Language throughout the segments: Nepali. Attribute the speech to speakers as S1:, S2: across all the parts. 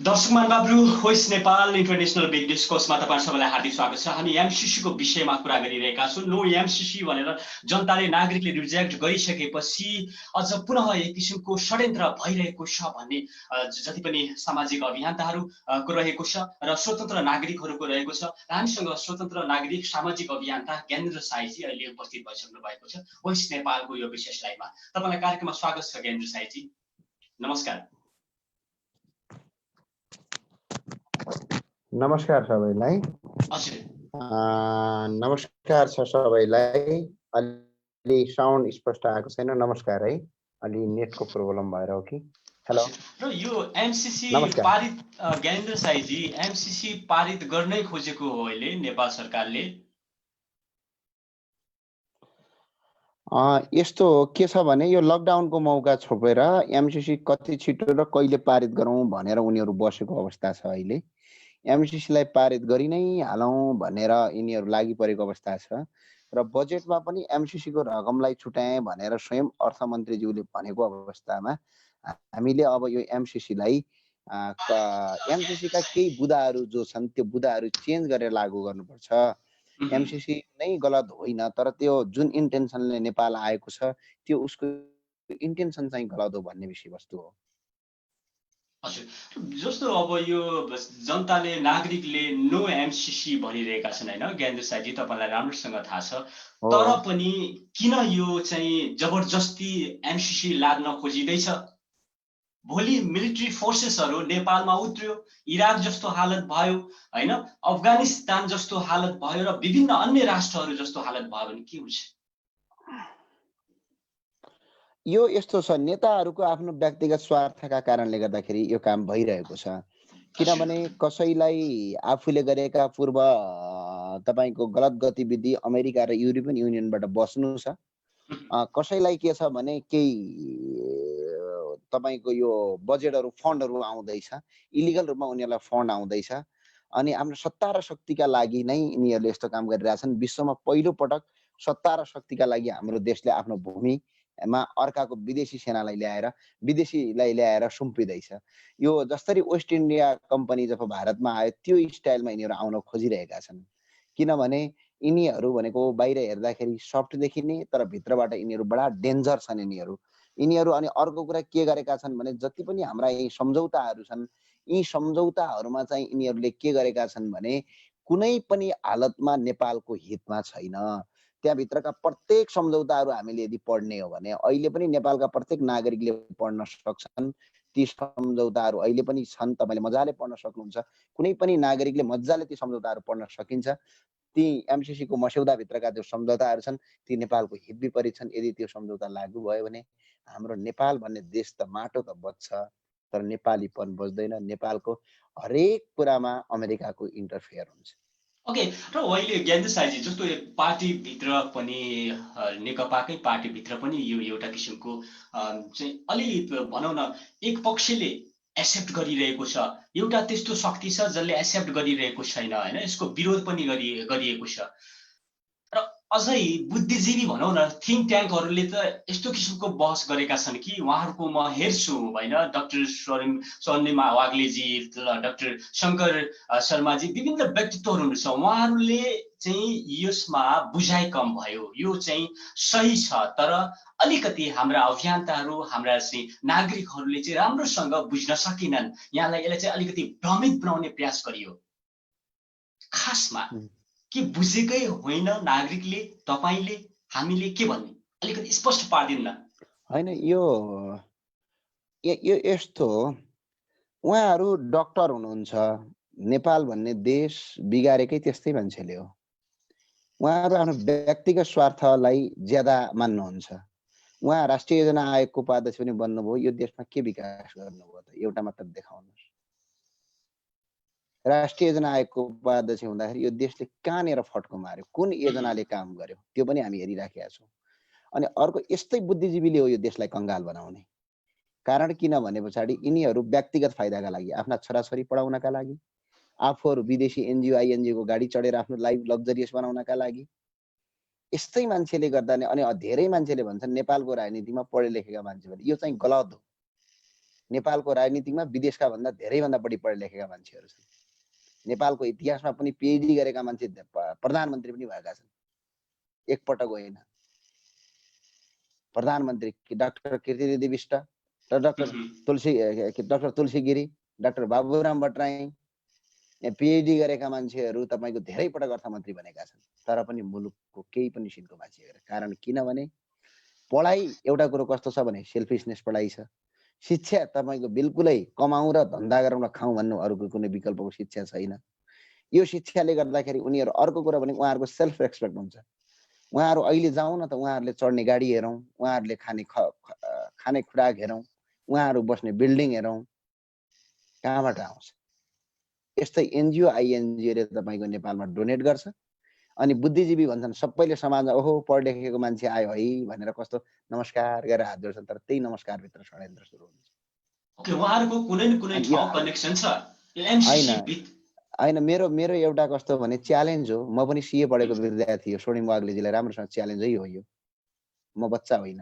S1: दर्शकमान बाबु होइस नेपाल इन्टरनेसनल बिग डिस्कोर्समा तपाईँ सबैलाई हार्दिक स्वागत छ। हामी एमसीसीको विषयमा कुरा गरिरहेका छौँ। नो एमसीसी भनेर जनताले नागरिकले रिजेक्ट गरिसकेपछि अझ पुनः एक किसिमको षड्यन्त्र भइरहेको छ भन्ने जति पनि सामाजिक अभियन्ताहरू को रहेको छ र स्वतन्त्र नागरिकहरूको रहेको छ। र हामीसँग स्वतन्त्र नागरिक सामाजिक अभियन्ता ज्ञानेन्द्र साईजी अहिले उपस्थित भइसक्नु भएको छ होइस नेपालको यो विशेष लाइभमा। तपाईँलाई कार्यक्रममा स्वागत छ ज्ञानेन्द्र साईजी, नमस्कार।
S2: नमस्कार सबैलाई। नमस्कार छ सबैलाई। अलि साउन्ड स्पष्ट आएको छैन। नमस्कार है, अलि नेटको प्रब्लम भएर हो कि। हेलो।
S1: र यो एमसीसी पारित ज्ञानेन्द्र साईजी, एमसीसी पारित गर्नै खोजेको हो अहिले नेपाल सरकारले।
S2: यस्तो के छ भने यो लकडाउनको मौका छोपेर एमसीसी कति छिटो र कहिले पारित गरौँ भनेर उनीहरू बसेको अवस्था छ। अहिले एमसीसीलाई पारित गरि नै हालौँ भनेर यिनीहरू लागि परेको अवस्था छ र बजेटमा पनि एमसीसीको रकमलाई छुट्याए भनेर स्वयं अर्थमन्त्रीज्यूले भनेको अवस्थामा हामीले अब यो एमसीसीलाई एमसीसीका केही बुदाहरू जो छन् त्यो बुदाहरू चेन्ज गरेर लागू गर्नुपर्छ। एमसीसी नै गलत होइन, तर त्यो जुन इन्टेन्सनले नेपाल आएको छ त्यो उसको इन्टेन्सन चाहिँ गलत हो भन्ने विषयवस्तु हो।
S1: हजुर, जस्तो अब यो जनताले नागरिकले नो एमसीसी भनिरहेका छन् होइन ज्ञानेन्द्र साईजी, तपाईँलाई राम्रोसँग थाहा छ। तर पनि किन यो चाहिँ जबरजस्ती एमसीसी लाग्न खोजिँदैछ? भोलि मिलिट्री फोर्सेसहरू नेपालमा उत्र्यो, इराक जस्तो हालत भयो होइन, अफगानिस्तान जस्तो हालत भयो र विभिन्न अन्य राष्ट्रहरू जस्तो हालत भयो भने के हुन्छ?
S2: यो यस्तो छ, नेताहरूको आफ्नो व्यक्तिगत स्वार्थका कारणले गर्दाखेरि यो काम भइरहेको छ। किनभने कसैलाई आफूले गरेका पूर्व तपाईको गलत गतिविधि अमेरिका र युरोपियन युनियनबाट बस्नु छ। कसैलाई के छ भने केही तपाईको यो बजेटहरू फन्डहरू आउँदैछ, इलिगल रूपमा उनीहरूलाई फन्ड आउँदैछ। अनि हाम्रो सत्ता र शक्तिका लागि नै यिनीहरूले यस्तो काम गरिरहेछन्। विश्वमा पहिलो पटक सत्ता र शक्तिका लागि हाम्रो देशले आफ्नो भूमिमा अर्काको विदेशी सेनालाई ल्याएर सुम्पिँदैछ। यो जसरी वेस्ट इन्डिया कम्पनी जब भारतमा आयो त्यो स्टाइलमा यिनीहरू आउन खोजिरहेका छन्। किनभने यिनीहरू भनेको बाहिर हेर्दाखेरि सफ्ट देखिने, तर भित्रबाट यिनीहरू बडा डेन्जर छन् यिनीहरू। अनि अर्को कुरा के गरेका छन् भने जति पनि हाम्रा यी सम्झौताहरू छन्, यी सम्झौताहरूमा चाहिँ यिनीहरूले के गरेका छन् भने कुनै पनि हालतमा नेपालको हितमा छैन। त्यहाँभित्रका प्रत्येक सम्झौताहरू हामीले यदि पढ्ने हो भने अहिले पनि नेपालका प्रत्येक नागरिकले पढ्न सक्छन्। ती सम्झौताहरू अहिले पनि छन्, तपाईले मजाले पढ्न सक्नुहुन्छ। कुनै पनि नागरिकले मजाले ती सम्झौताहरू पढ्न सकिन्छ। ती एमसीसी को मस्यौदा भित्रका जो सम्झौताहरू छन् ती नेपालको हित विपरीत छन्। यदि त्यो सम्झौता लागू भयो भने हाम्रो नेपाल भन्ने देश त माटो त बच्छ, तर नेपालीपन बच्दैन। नेपालको हरेक कुरामा अमेरिकाको इन्टरफेयर हुन्छ।
S1: ओके, र अहिले ज्ञानेन्द्र साईजी जस्तो पार्टीभित्र पनि नेकपाकै पार्टीभित्र पनि यो एउटा किसिमको चाहिँ अलि भनौँ न एक पक्षले एक्सेप्ट गरिरहेको छ, एउटा त्यस्तो शक्ति छ जसले एक्सेप्ट गरिरहेको छैन होइन, यसको विरोध पनि गरिएको छ। र अझै बुद्धिजीवी भनौँ न थिङ्क ट्याङ्कहरूले त यस्तो किसिमको बहस गरेका छन् कि उहाँहरूको म हेर्छु होइन, डाक्टर स्वर्णिमा वाग्लेजी, डाक्टर शङ्कर शर्माजी, विभिन्न व्यक्तित्वहरू हुनुहुन्छ। उहाँहरूले चाहिँ यसमा बुझाइ कम भयो, यो चाहिँ सही छ, तर अलिकति हाम्रा अभियन्ताहरू हाम्रा चाहिँ नागरिकहरूले चाहिँ राम्रोसँग बुझ्न सकेनन्। यहाँलाई यसलाई चाहिँ अलिकति भ्रमित बनाउने प्रयास गरियो। खासमा के बुझेकै होइन नागरिकले, तपाईले, हामीले के भन्ने अलिकति स्पष्ट पार्दिन्न
S2: हैन? यो यस्तो उहाँहरू डाक्टर हुनुहुन्छ। नेपाल भन्ने देश बिगारेकै त्यस्तै मान्छेले हो। उहाँहरू आफ्नो व्यक्तिगत स्वार्थलाई ज्यादा मान्नुहुन्छ। उहाँ राष्ट्रिय योजना आयोगको उपाध्यक्ष पनि बन्नुभयो। यो देशमा के विकास गर्नुभयो त? एउटा मात्र देखाउनुहोस्। राष्ट्रिय योजना आयोगको उपाध्यक्ष हुँदाखेरि यो देशले कहाँनिर फड्को मार्यो, कुन योजनाले काम गर्यो, त्यो पनि हामी हेरिराखेका छौँ। अनि अर्को यस्तै बुद्धिजीवीले हो यो देशलाई कंगाल बनाउने। कारण किन भने पछाडि यिनीहरू व्यक्तिगत फाइदाका लागि, आफ्ना छोराछोरी पढाउनका लागि, आफूहरू विदेशी एनजिओ आइएनजिओ को गाडी चढेर आफ्नो लाइफ लग्जरियस बनाउनका लागि, यस्तै मान्छेले गर्दा अनि धेरै मान्छेले भन्छन् नेपालको राजनीतिमा पढे लेखेका मान्छे भने यो चाहिँ गलत हो। नेपालको राजनीतिमा विदेशका भन्दा धेरैभन्दा बढी पढे लेखेका मान्छेहरू छन्। नेपालको इतिहासमा पनि पिएचडी गरेका मान्छे प्रधानमन्त्री पनि भएका छन्, एकपटक होइन। प्रधानमन्त्री डाक्टर कीर्तिदेवी विष्ट र डाक्टर तुलसी गिरी, डाक्टर बाबुराम भट्टराई, पिएचडी गरेका मान्छेहरू तपाईँको धेरै पटक अर्थमन्त्री बनेका छन्, तर पनि मुलुकको केही पनि सिनको मान्छे गरेर। कारण किनभने पढाइ एउटा कुरो कस्तो छ भने सेल्फिसनेस पढाइ छ। शिक्षा तपाईँको बिल्कुलै कमाउँ र धन्दा गरौँ र खाउँ भन्नु अरूको कुनै विकल्पको शिक्षा छैन। यो शिक्षाले गर्दाखेरि उनीहरू अर्को कुरा भने उहाँहरूको सेल्फ रेस्पेक्ट हुन्छ। उहाँहरू अहिले जाउँ न त उहाँहरूले चढ्ने गाडी हेरौँ, उहाँहरूले खाने खुराक हेरौँ, उहाँहरू बस्ने बिल्डिङ हेरौँ, कहाँबाट आउँछ? यस्तै एनजिओ आइएनजिओले तपाईँको नेपालमा डोनेट गर्छ अनि बुद्धिजीवी भन्छन् सबैले समाजमा ओहो पढ लेखेको मान्छे आयो है भनेर कस्तो नमस्कार गरेर हात जोड्छन्, तर त्यही नमस्कारभित्र षड्यन्त्र सुरु हुन्छ।
S1: ओके, उहाँहरूको कुनै न कुनै ठाउँ कनेक्सन छ एमसीसी भित्र?
S2: होइन, मेरो एउटा कस्तो भने च्यालेन्ज हो। म पनि सिए पढेको विद्यार्थी हो, स्वर्णिम वाग्लेजीलाई राम्रोसँग च्यालेन्जै हो यो। म बच्चा होइन।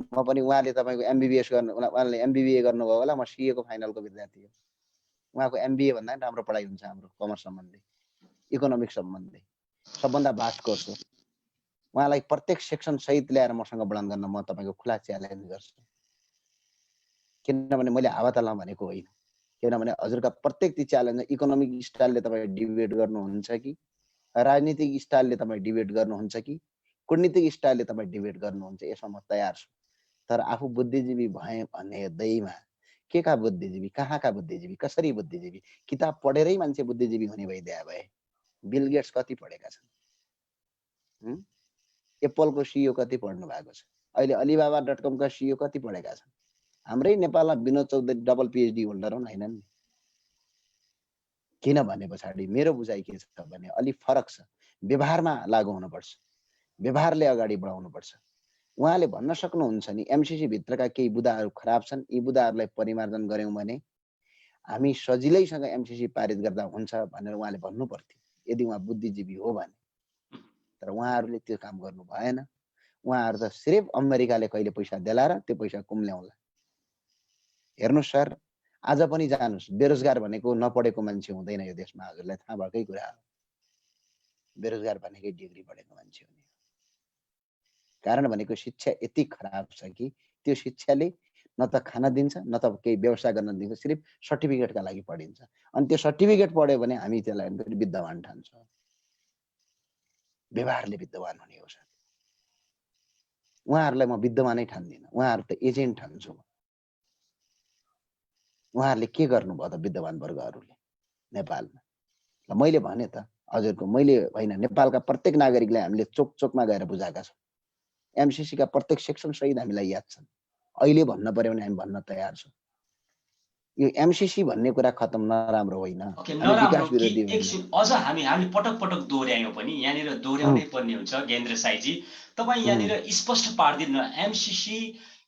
S2: म पनि उहाँले तपाईँको एमबिबिएस गर्नु, उहाँले एमबिबिए गर्नुभयो होला, म सिएको फाइनलको विद्यार्थी हो। उहाँको एमबिए भन्दा पनि राम्रो पढाइ हुन्छ हाम्रो कमर्स सम्बन्धी, इकोनोमिक्स सम्बन्धी, सबभन्दा भास्ट कोर्स हो। उहाँलाई प्रत्येक सेक्सन सहित ल्याएर मसँग वर्णन गर्न म तपाईँको खुला च्यालेन्ज गर्छु। किनभने मैले हावातालमा भनेको होइन। किनभने हजुरका प्रत्येक ती च्यालेन्ज इकोनोमिक स्टाइलले तपाईँ डिबेट गर्नुहुन्छ कि, राजनीतिक स्टाइलले तपाईँ डिबेट गर्नुहुन्छ कि, कूटनीतिक स्टाइलले तपाईँ डिबेट गर्नुहुन्छ, यसमा म तयार छु। तर आफू बुद्धिजीवी भएँ भन्ने दैमा के का बुद्धिजीवी, कहाँका बुद्धिजीवी, कसरी बुद्धिजीवी? किताब पढेरै मान्छे बुद्धिजीवी हुने भइदिया भए बिल गेट्स कति पढेका छन्? एप्पलको सिइओ कति पढ्नु भएको छ? अहिले अलिबाबा.com का सिइओ कति पढेका छन्? हाम्रै नेपालमा Vinod Chaudhary double PhD holder हुन् हैनन् नि? किन भने पछाडि मेरो बुझाइ के छ भने अलि फरक छ। व्यवहारमा लागु हुनुपर्छ, व्यवहारले अगाडि बढाउनुपर्छ। उहाँले भन्न सक्नुहुन्छ नि एमसीसी भित्रका केही बुदाहरू खराब छन्, यी बुदाहरूलाई परिमार्जन गर्यौं भने हामी सजिलैसँग एमसीसी पारित गर्दा हुन्छ भनेर उहाँले भन्नु पर्थ्यो यदि उहाँ बुद्धिजीवी हो भने। तर उहाँहरूले त्यो काम गर्नु भएन। उहाँहरू त सिर्फ अमेरिकाले कहिले पैसा देला र त्यो पैसा कुम्ल्याउला। हेर्नुहोस् सर, आज पनि जानुस्, बेरोजगार भनेको नपढेको मान्छे हुँदैन यो देशमा, हजुरलाई थाहा भएकै कुरा हो। बेरोजगार भनेकै डिग्री पढेको मान्छे हुने हो। कारण भनेको शिक्षा यति खराब छ कि त्यो शिक्षाले न त खाना दिन्छ न त केही व्यवसाय गर्न दिन्छ, सिर्फ सर्टिफिकेटका लागि पढिन्छ। अनि त्यो सर्टिफिकेट पढ्यो भने हामी त्यसलाई फेरि विद्वान ठान्छौँ। व्यवहारले विद्वान हुने हो सर। उहाँहरूलाई म विद्वानै ठान्दिनँ, उहाँहरू त एजेन्ट ठान्छु म। उहाँहरूले के गर्नुभयो त विद्वान वर्गहरूले नेपालमा? ल मैले भने त हजुरको, मैले होइन, नेपालका प्रत्येक नागरिकलाई हामीले चोक चोकमा गएर बुझाएका छौँ। एमसीसी का प्रत्येक सेक्सन सहित हामीलाई याद छन्। अहिले भन्न पर्यो भने हामी भन्न तयार छौँ। यो एमसीसी भन्ने कुरा खतम नराम्रो होइन, हामी विकास विरोधी होइन।
S1: एकछिन अझ हामी पटक पटक दोहोऱ्यायौँ पनि, यहाँनिर दोहोऱ्याउनै पर्ने हुन्छ गेन्द्र साईजी। तपाईँ यहाँनिर स्पष्ट पार्दिनु एमसीसी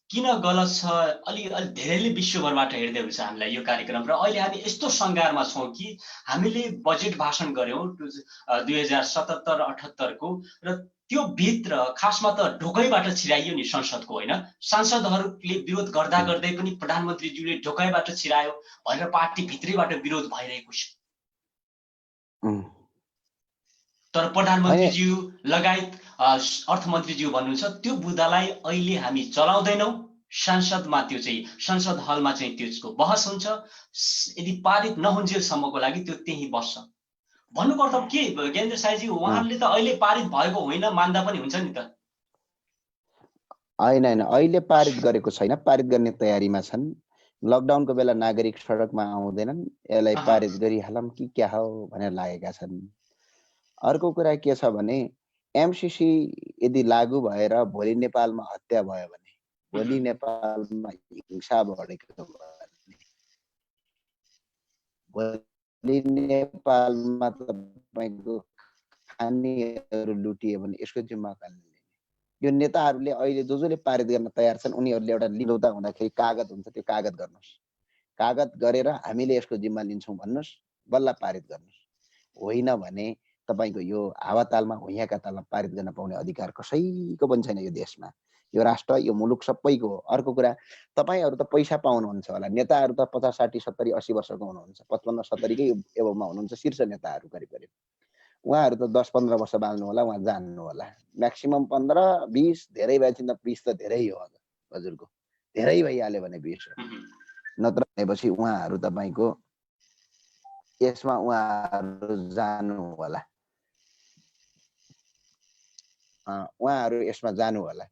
S1: किन गलत छ? अलि धेरैले विश्वभरबाट हेर्दै हुन्छ हामीलाई यो कार्यक्रम, र अहिले हामी यस्तो सङ्घारमा छौँ कि हामीले बजेट भाषण गऱ्यौँ 2077-78 को, र त्यो भित्र खासमा त ढोकैबाट छिराइयो नि संसदको, होइन? सांसदहरूले विरोध गर्दा गर्दै पनि प्रधानमन्त्रीज्यूले ढोकैबाट छिरायो भनेर पार्टी भित्रैबाट विरोध भइरहेको छ। तर प्रधानमन्त्रीज्यू लगायत अर्थमन्त्रीज्यू भन्नुहुन्छ त्यो बुदालाई अहिले हामी चलाउँदैनौँ। संसदमा त्यो चाहिँ, संसद हलमा चाहिँ त्यसको बहस हुन्छ। यदि पारित नहुन्जेलसम्मको लागि त्यो त्यही बस्छ। भन्नुको अर्थ के गेन्द्र साईजी, उहाँहरूले त अहिले पारित भएको होइन मान्दा पनि हुन्छ नि त?
S2: होइन, अहिले पारित गरेको छैन, पारित गर्ने तयारीमा छन्। लकडाउनको बेला नागरिक सडकमा आउँदैनन्, यसलाई पारित गरिहालौँ कि क्या हो भनेर लागेका छन्। अर्को कुरा के छ भने एमसीसी यदि लागू भएर भोलि नेपालमा हत्या भयो भने, भोलि नेपालमा हिंसा बढेको भने, भोलि नेपालमा तपाईँको खानीहरू लुटियो भने यसको जिम्मा कसले लिने? यो नेताहरूले अहिले जसले पारित गर्न तयार छन् उनीहरूले एउटा लिँदा हुँदाखेरि कागज हुन्छ, त्यो कागज गर्नुहोस्। कागज गरेर हामीले यसको जिम्मा लिन्छौँ भन्नुहोस्, बल्ल पारित गर्नुहोस्। होइन भने तपाईँको यो हावातालमा हुइयाँका तालमा पारित गर्न पाउने अधिकार कसैको पनि छैन यो देशमा। यो राष्ट्र यो मुलुक सबैको हो। अर्को कुरा तपाईहरु त पैसा पाउनुहुन्छ होला, नेताहरु त 50 60 70 80 वर्षको हुनुहुन्छ, 55 70 कै एभबमा हुनुहुन्छ शीर्ष नेताहरु करिब करिब। उहाँहरु त 10 15 वर्ष बाल्नु होला, उहाँ जान्नु होला। म्याक्सिमम 15 20 धेरै भएपछि त 20 त धेरै हो हजुरको, धेरै भइहाल्यो भने 20 हो। नत्र भनेपछि उहाँहरु तपाईको यसमा उहाँहरु जानु होला, उहाँहरु यसमा जानु होला।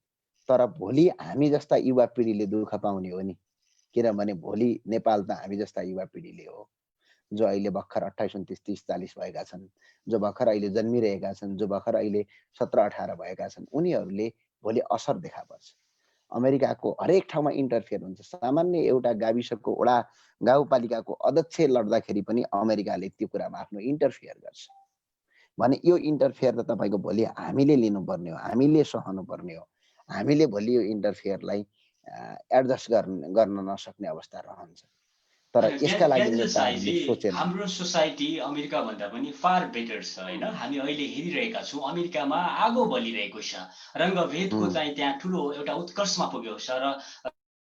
S2: तर भोलि हामी जस्ता युवा पिढीले दुःख पाउने हो नि, किनभने भोलि नेपाल त हामी जस्ता युवा पिढीले हो, जो अहिले भर्खर 28 29 30 40 भएका छन्, जो भर्खर अहिले जन्मिरहेका छन्, जो भर्खर अहिले 17 18 भएका छन्, उनीहरूले भोलि असर देखा पर्छ। अमेरिकाको हरेक ठाउँमा इन्टरफेयर हुन्छ। सामान्य एउटा गाविसको वडा गाउँपालिकाको अध्यक्ष लड्दाखेरि पनि अमेरिकाले त्यो कुरामा आफ्नो इन्टरफेयर गर्छ भने यो इन्टरफेयर त तपाईको भोलि हामीले लिनुपर्ने हो, हामीले सहनुपर्ने हो। हामीले भोलि यो इन्टरफेयरलाई एडजस्ट गर्न नसक्ने अवस्था रहन्छ। तर यसका लागि नेताहरूले सोचेन।
S1: हाम्रो सोसाइटी अमेरिका भन्दा पनि फार बेटर छ हैन। हामी अहिले हेरिरहेका छौं अमेरिकामा आगो बलिरहेको छ, रङ्गभेदको चाहिँ त्यहाँ ठुलो एउटा उत्कर्षमा पुगेको छ र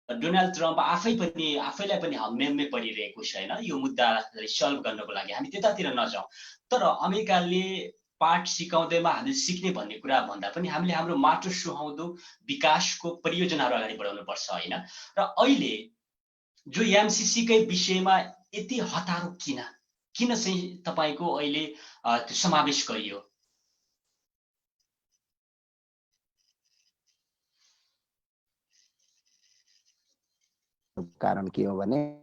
S1: डोनाल्ड ट्रम्प आफैलाई पनि हम्मे परिरहेको छ हैन। यो मुद्दालाई सल्भ गर्नको लागि हामी त्यतातिर नजाउँ, तर अमेरिकाले पाठ सिकाउँदैमा हामीले सिक्ने भन्ने कुरा भन्दा पनि हामीले हाम्रो माटो सुहाउँदो विकासको परियोजनाहरू अगाडि बढाउनु पर्छ हैन। र अहिले जो एमसीसी कै विषयमा यति हतारो किन चाहिँ तपाईको अहिले त्यो समावेश गरियो?
S2: कारण के हो भने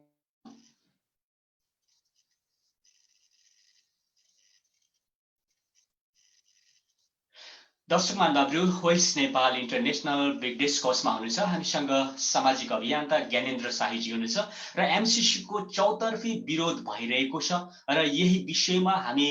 S1: दर्शक महानुभावहरू, वेस्ट नेपाल इन्टरनेसनल बिग डिस्कसमा हुनुहुन्छ। हामीसँग सामाजिक अभियन्ता ज्ञानेन्द्र शाहीजी हुनुहुन्छ र एमसीसी को चौतर्फी विरोध भइरहेको छ र यही विषयमा हामी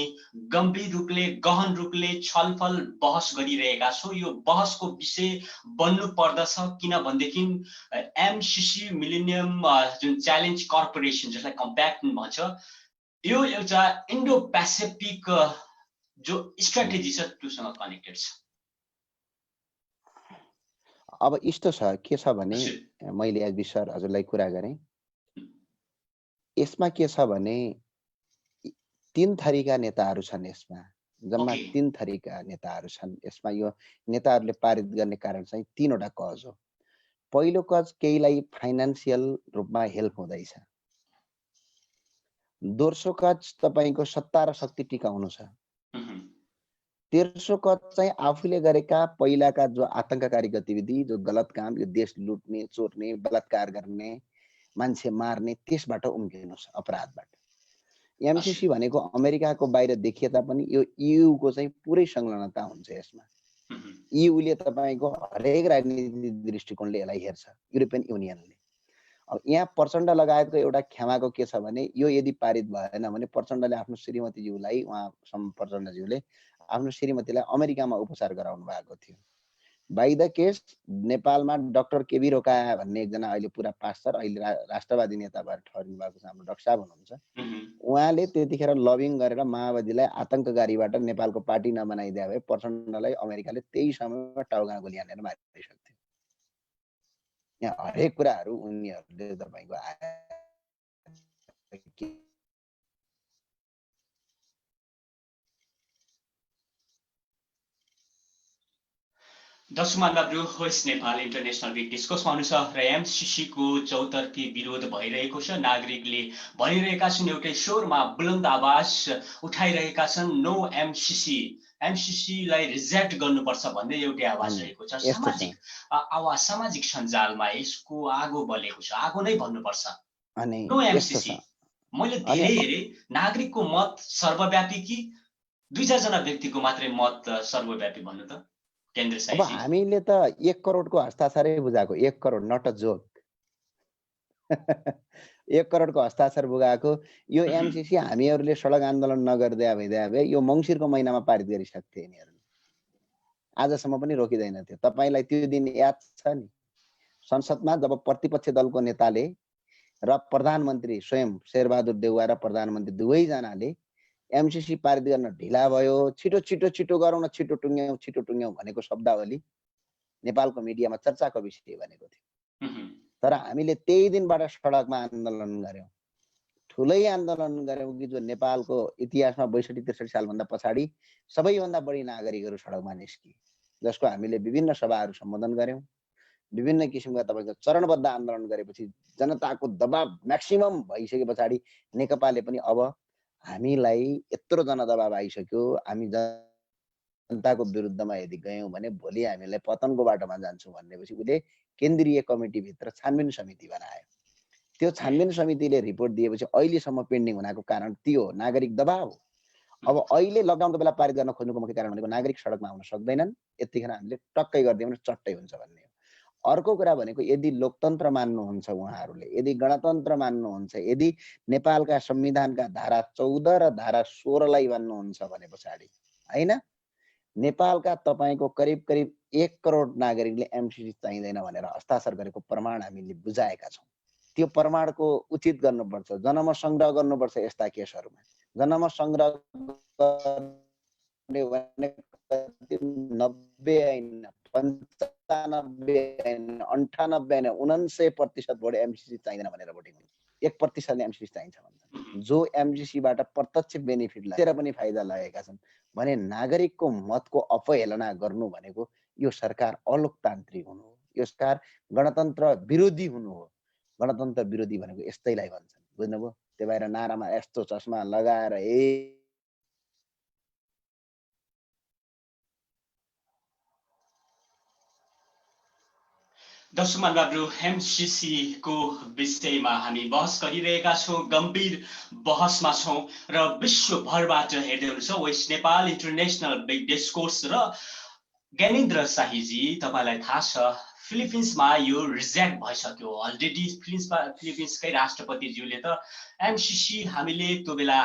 S1: गम्भीर रूपले गहन रूपले छलफल बहस गरिरहेका छौं। यो बहसको विषय बन्नु पर्दछ किनभनेदेखि एमसीसी मिलेनियम जुन च्यालेन्ज कर्पोरेसन जसलाई कम्प्याक्ट भन्छ, यो एउटा इन्डो पेसिफिक जो स्ट्र्याटेजी छ त्योसँग कनेक्टेड छ।
S2: अब यस्तो छ के छ भने मैले आज विशर हजुरलाई कुरा गरेँ, यसमा के छ भने 3 थरीका नेताहरू छन्। यसमा जम्मा 3 थरीका नेताहरू छन्। यसमा यो नेताहरूले पारित गर्ने कारण चाहिँ 3 वटा कज हो। पहिलो कज केहीलाई फाइनान्शियल रूपमा हेल्प हुँदैछ। दोस्रो कज तपाईको सत्ता र शक्ति टिकाउनु छ। तेस्रो कज चाहिँ आफूले गरेका पहिलाका जो आतंककारी गतिविधि, जो गलत काम, यो देश लुट्ने, चोर्ने, बलात्कार गर्ने, मान्छे मार्ने, त्यसबाट उम्किनु छ, अपराधबाट। एमसीसी भनेको अमेरिकाको बाहिर देखिए तापनि यो ईयू को चाहिँ पुरै संलग्नता हुन्छ यसमा। ईयूले तपाईको हरेक राजनीतिक दृष्टिकोणले यसलाई हेर्छ, युरोपियन युनियनले। अब यहाँ प्रचण्ड लगायतको एउटा खेमाको के छ भने यो यदि पारित भएन भने प्रचण्डले आफ्नो श्रीमतीज्यूलाई, उहाँ प्रचण्डज्यूले आफ्नो श्रीमतीलाई अमेरिकामा उपचार गराउनु भएको थियो। बाइ द केस नेपालमा डाक्टर केबी रोकाया भन्ने एकजना अहिले पुरा पास छ र अहिले राष्ट्रवादी नेता भएर ठहरिनु भएको छ, हाम्रो डाक्टर साहब हुनुहुन्छ। उहाँले त्यतिखेर लबिङ गरेर माओवादीलाई आतंककारीबाट नेपालको पार्टी नबनाइदिए भए प्रचण्डलाई अमेरिकाले त्यही समयमा टाउका गोली हानेर मारिसक्थ्यो। यहाँ हरेक कुराहरू उनीहरूले तपाईको
S1: दर्शक महानुभावहरू, वेस्ट नेपाल इन्टरनेसनल बिग डिस्कसमा हुनुहुन्छ र एमसीसी को चौतर्फी विरोध भइरहेको छ। नागरिकले भनिरहेका छन्, एउटै स्वरमा बुलन्द आवाज उठाइरहेका छन्, नो एमसीसी, एमसीसी लाई रिजेक्ट गर्नुपर्छ भन्ने एउटै आवाज रहेको छ। सामाजिक आवाज, सामाजिक सञ्जालमा यसको आगो बलेको छ, आगो नै भन्नुपर्छ, नो एमसीसी। मैले धेरै हेरे नागरिकको मत सर्वव्यापी कि 2-4 जना व्यक्तिको मात्रै मत सर्वव्यापी भन्नु त?
S2: अब हामीले त 1 करोडको हस्ताक्षरै बुझाएको, 1 करोड, नट अ जोक। 1 करोडको हस्ताक्षर बुझाएको यो एमसीसी हामीहरूले सडक आन्दोलन नगर्दै भए यो मङ्सिरको महिनामा पारित गरिसक्थे यिनीहरूले, आजसम्म पनि रोकिदैन थियो। तपाईलाई त्यो दिन याद छ नि, संसदमा जब प्रतिपक्ष दलको नेताले र प्रधानमन्त्री स्वयं शेरबहादुर देउवा र प्रधानमन्त्री दुवैजनाले एमसीसी पारित गर्न ढिला भयो, छिटो छिटो छिटो गरौँ न, छिटो टुङ्ग्यौं भनेको शब्दावली नेपालको मिडियामा चर्चाको विषय बनेको थियो।
S1: उहुँ,
S2: तर हामीले त्यही दिनबाट सडकमा आन्दोलन गर्यौं, ठुलै आन्दोलन गर्यौं कि जो नेपालको इतिहासमा 62-63 सालभन्दा पछाडि सबैभन्दा बढी नागरिकहरू सडकमा निस्किए, जसको हामीले विभिन्न सभाहरू सम्बोधन गर्यौं, विभिन्न किसिमका तपाईँको चरणबद्ध आन्दोलन गरेपछि जनताको दबाब म्याक्सिमम भइसके पछाडि नेकपाले पनि अब हामीलाई यत्रो जनदबाब आइसक्यो, हामी जनताको विरुद्धमा यदि गयौं भने भोलि हामीलाई पतनको बाटोमा जान्छौँ भनेपछि उसले केन्द्रीय कमिटीभित्र छानबिन समिति बनायो। त्यो छानबिन समितिले रिपोर्ट दिएपछि अहिलेसम्म पेन्डिङ हुनको कारण त्यो हो, नागरिक दबाब हो। अब अहिले लकडाउनको बेला पारित गर्न खोज्नुको मुख्य कारण भनेको नागरिक सडकमा आउन सक्दैनन्, यतिखेर हामीले टक्कै गरिदियौँ भने चट्टै हुन्छ भन्ने हो। अर्को कुरा भनेको यदि लोकतन्त्र मान्नुहुन्छ उहाँहरूले, यदि गणतन्त्र मान्नुहुन्छ, यदि नेपालका संविधानका धारा 14 र धारा 16 लाई मान्नुहुन्छ भने पछाडि हैन, नेपालका तपाईँको करिब करिब 1 करोड नागरिकले एमसिसी चाहिँदैन भनेर हस्ताक्षर गरेको प्रमाण हामीले बुझाएका छौँ। त्यो प्रमाणको उचित गर्नुपर्छ, जनमत सङ्ग्रह गर्नुपर्छ यस्ता केसहरूमा। जनमत सङ्ग्रह गर्ने भने 90 हैन, 95 हैन, 98 हैन, 99% भोट एमसिसी चाहिँदैन भनेर भोटिङ हुन्छ। 1% एमसिसी चाहिन्छ भन्छ, जो एमसिसीबाट प्रत्यक्ष बेनिफिट लिएर पनि फाइदा लगेका छन् भने नागरिकको मतको अपहेलना गर्नु भनेको यो सरकार अलोकतान्त्रिक हुनु हो, यो सरकार गणतन्त्र विरोधी हुनु हो। गणतन्त्र विरोधी भनेको यस्तैलाई भन्छन्, बुझ्नुभयो? त्यो भएर नारामा यस्तो चस्मा लगाएर
S1: दर्शक महानुभावहरू, एमसिसीको विषयमा हामी बहस गरिरहेका छौँ, गम्भीर बहसमा छौँ र विश्वभरबाट हेर्दै हुनुहुन्छ west Nepal international big discourse. र ज्ञानेन्द्र शाहीजी, तपाईँलाई थाहा छ फिलिपिन्समा यो रिजेक्ट भइसक्यो अलरेडी। फिलिपिन्सकै राष्ट्रपतिज्यूले त एमसिसी हामीले त्यो बेला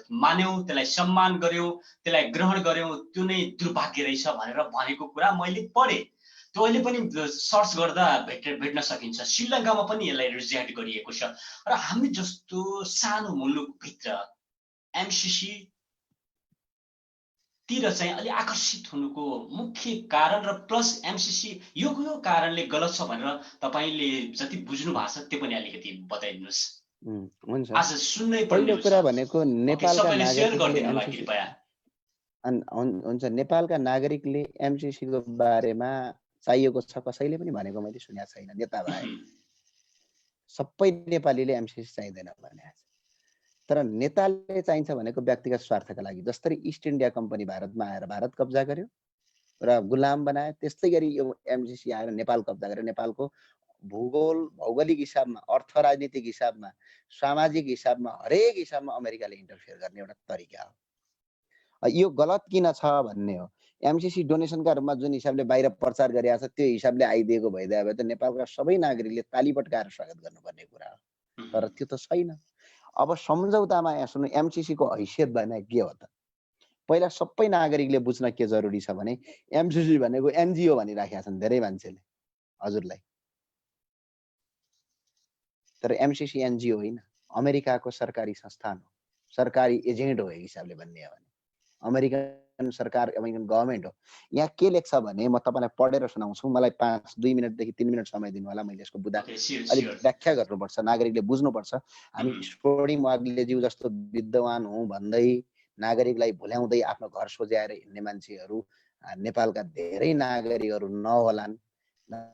S1: मान्यौँ, त्यसलाई सम्मान गर्यौँ, त्यसलाई ग्रहण गर्यौँ, त्यो नै दुर्भाग्य रहेछ भनेर भनेको कुरा मैले पढेँ। त्यो अहिले पनि सर्च गर्दा भेट्न सकिन्छ। श्रीलङ्कामा पनि यसलाई रिजेक्ट गरिएको छ। र हामी जस्तो सानो मुलुकभित्र एमसिसी तिर चाहिँ अलि आकर्षित हुनुको मुख्य कारण र प्लस एमसिसी यो कारणले गलत छ भनेर तपाईँले जति बुझ्नु भएको छ त्यो पनि अलिकति बताइदिनुहोस्।
S2: हुन्छ।
S1: आज सुन्नै
S2: पहिलो कुरा भनेको नेपालका
S1: नागरिकले
S2: हुन्छ, नेपालका नागरिकले एमसिसीको बारेमा चाहिएको छ कसैले पनि भनेको मैले सुनेको छैन, नेता भए सबै नेपालीले एमसिसी चाहिँदैन भने। तर नेताले चाहिन्छ भनेको व्यक्तिगत स्वार्थका लागि। जसरी इस्ट इन्डिया कम्पनी भारतमा आएर भारत कब्जा गर्यो र गुलाम बनायो, त्यस्तै गरी यो एमसिसी आएर नेपाल कब्जा गर्यो। नेपालको भौगोलिक हिसाबमा, अर्थ राजनीतिक हिसाबमा, सामाजिक हिसाबमा, हरेक हिसाबमा अमेरिकाले इन्टरफेयर गर्ने एउटा तरिका हो। यो गलत किन छ भन्ने हो। एमसिसी डोनेसनका रूपमा जुन हिसाबले बाहिर प्रचार गरिरहेको छ त्यो हिसाबले आइदिएको भइदिए भए त नेपालका सबै नागरिकले ताली पड्काएर स्वागत गर्नुपर्ने कुरा हो, तर त्यो त छैन। अब सम्झौतामा यहाँ सुन्नु, एमसिसीको हैसियत भने के हो त? पहिला सबै नागरिकले बुझ्न के जरुरी छ भने एमसिसी भनेको एनजिओ भनिराखेका छन् धेरै मान्छेले हजुरलाई, तर एमसिसी एनजिओ होइन, अमेरिकाको सरकारी संस्थान हो, सरकारी एजेन्ट हो एक हिसाबले भन्ने हो भने। अमेरिकन सरकार, अमेरिकन गभर्मेन्ट हो। यहाँ के लेख्छ भने म तपाईँलाई पढेर सुनाउँछु, मलाई 2 मिनटदेखि 3 मिनट समय दिनु होला, मैले यसको बुदा अलिक व्याख्या गर्नुपर्छ, नागरिकले बुझ्नुपर्छ। हामी छोडी माग्लेज्यू जस्तो विद्वान हौँ भन्दै नागरिकलाई भुल्याउँदै आफ्नो घर सोझ्याएर हिँड्ने मान्छेहरू नेपालका धेरै नागरिकहरू नहोलान्।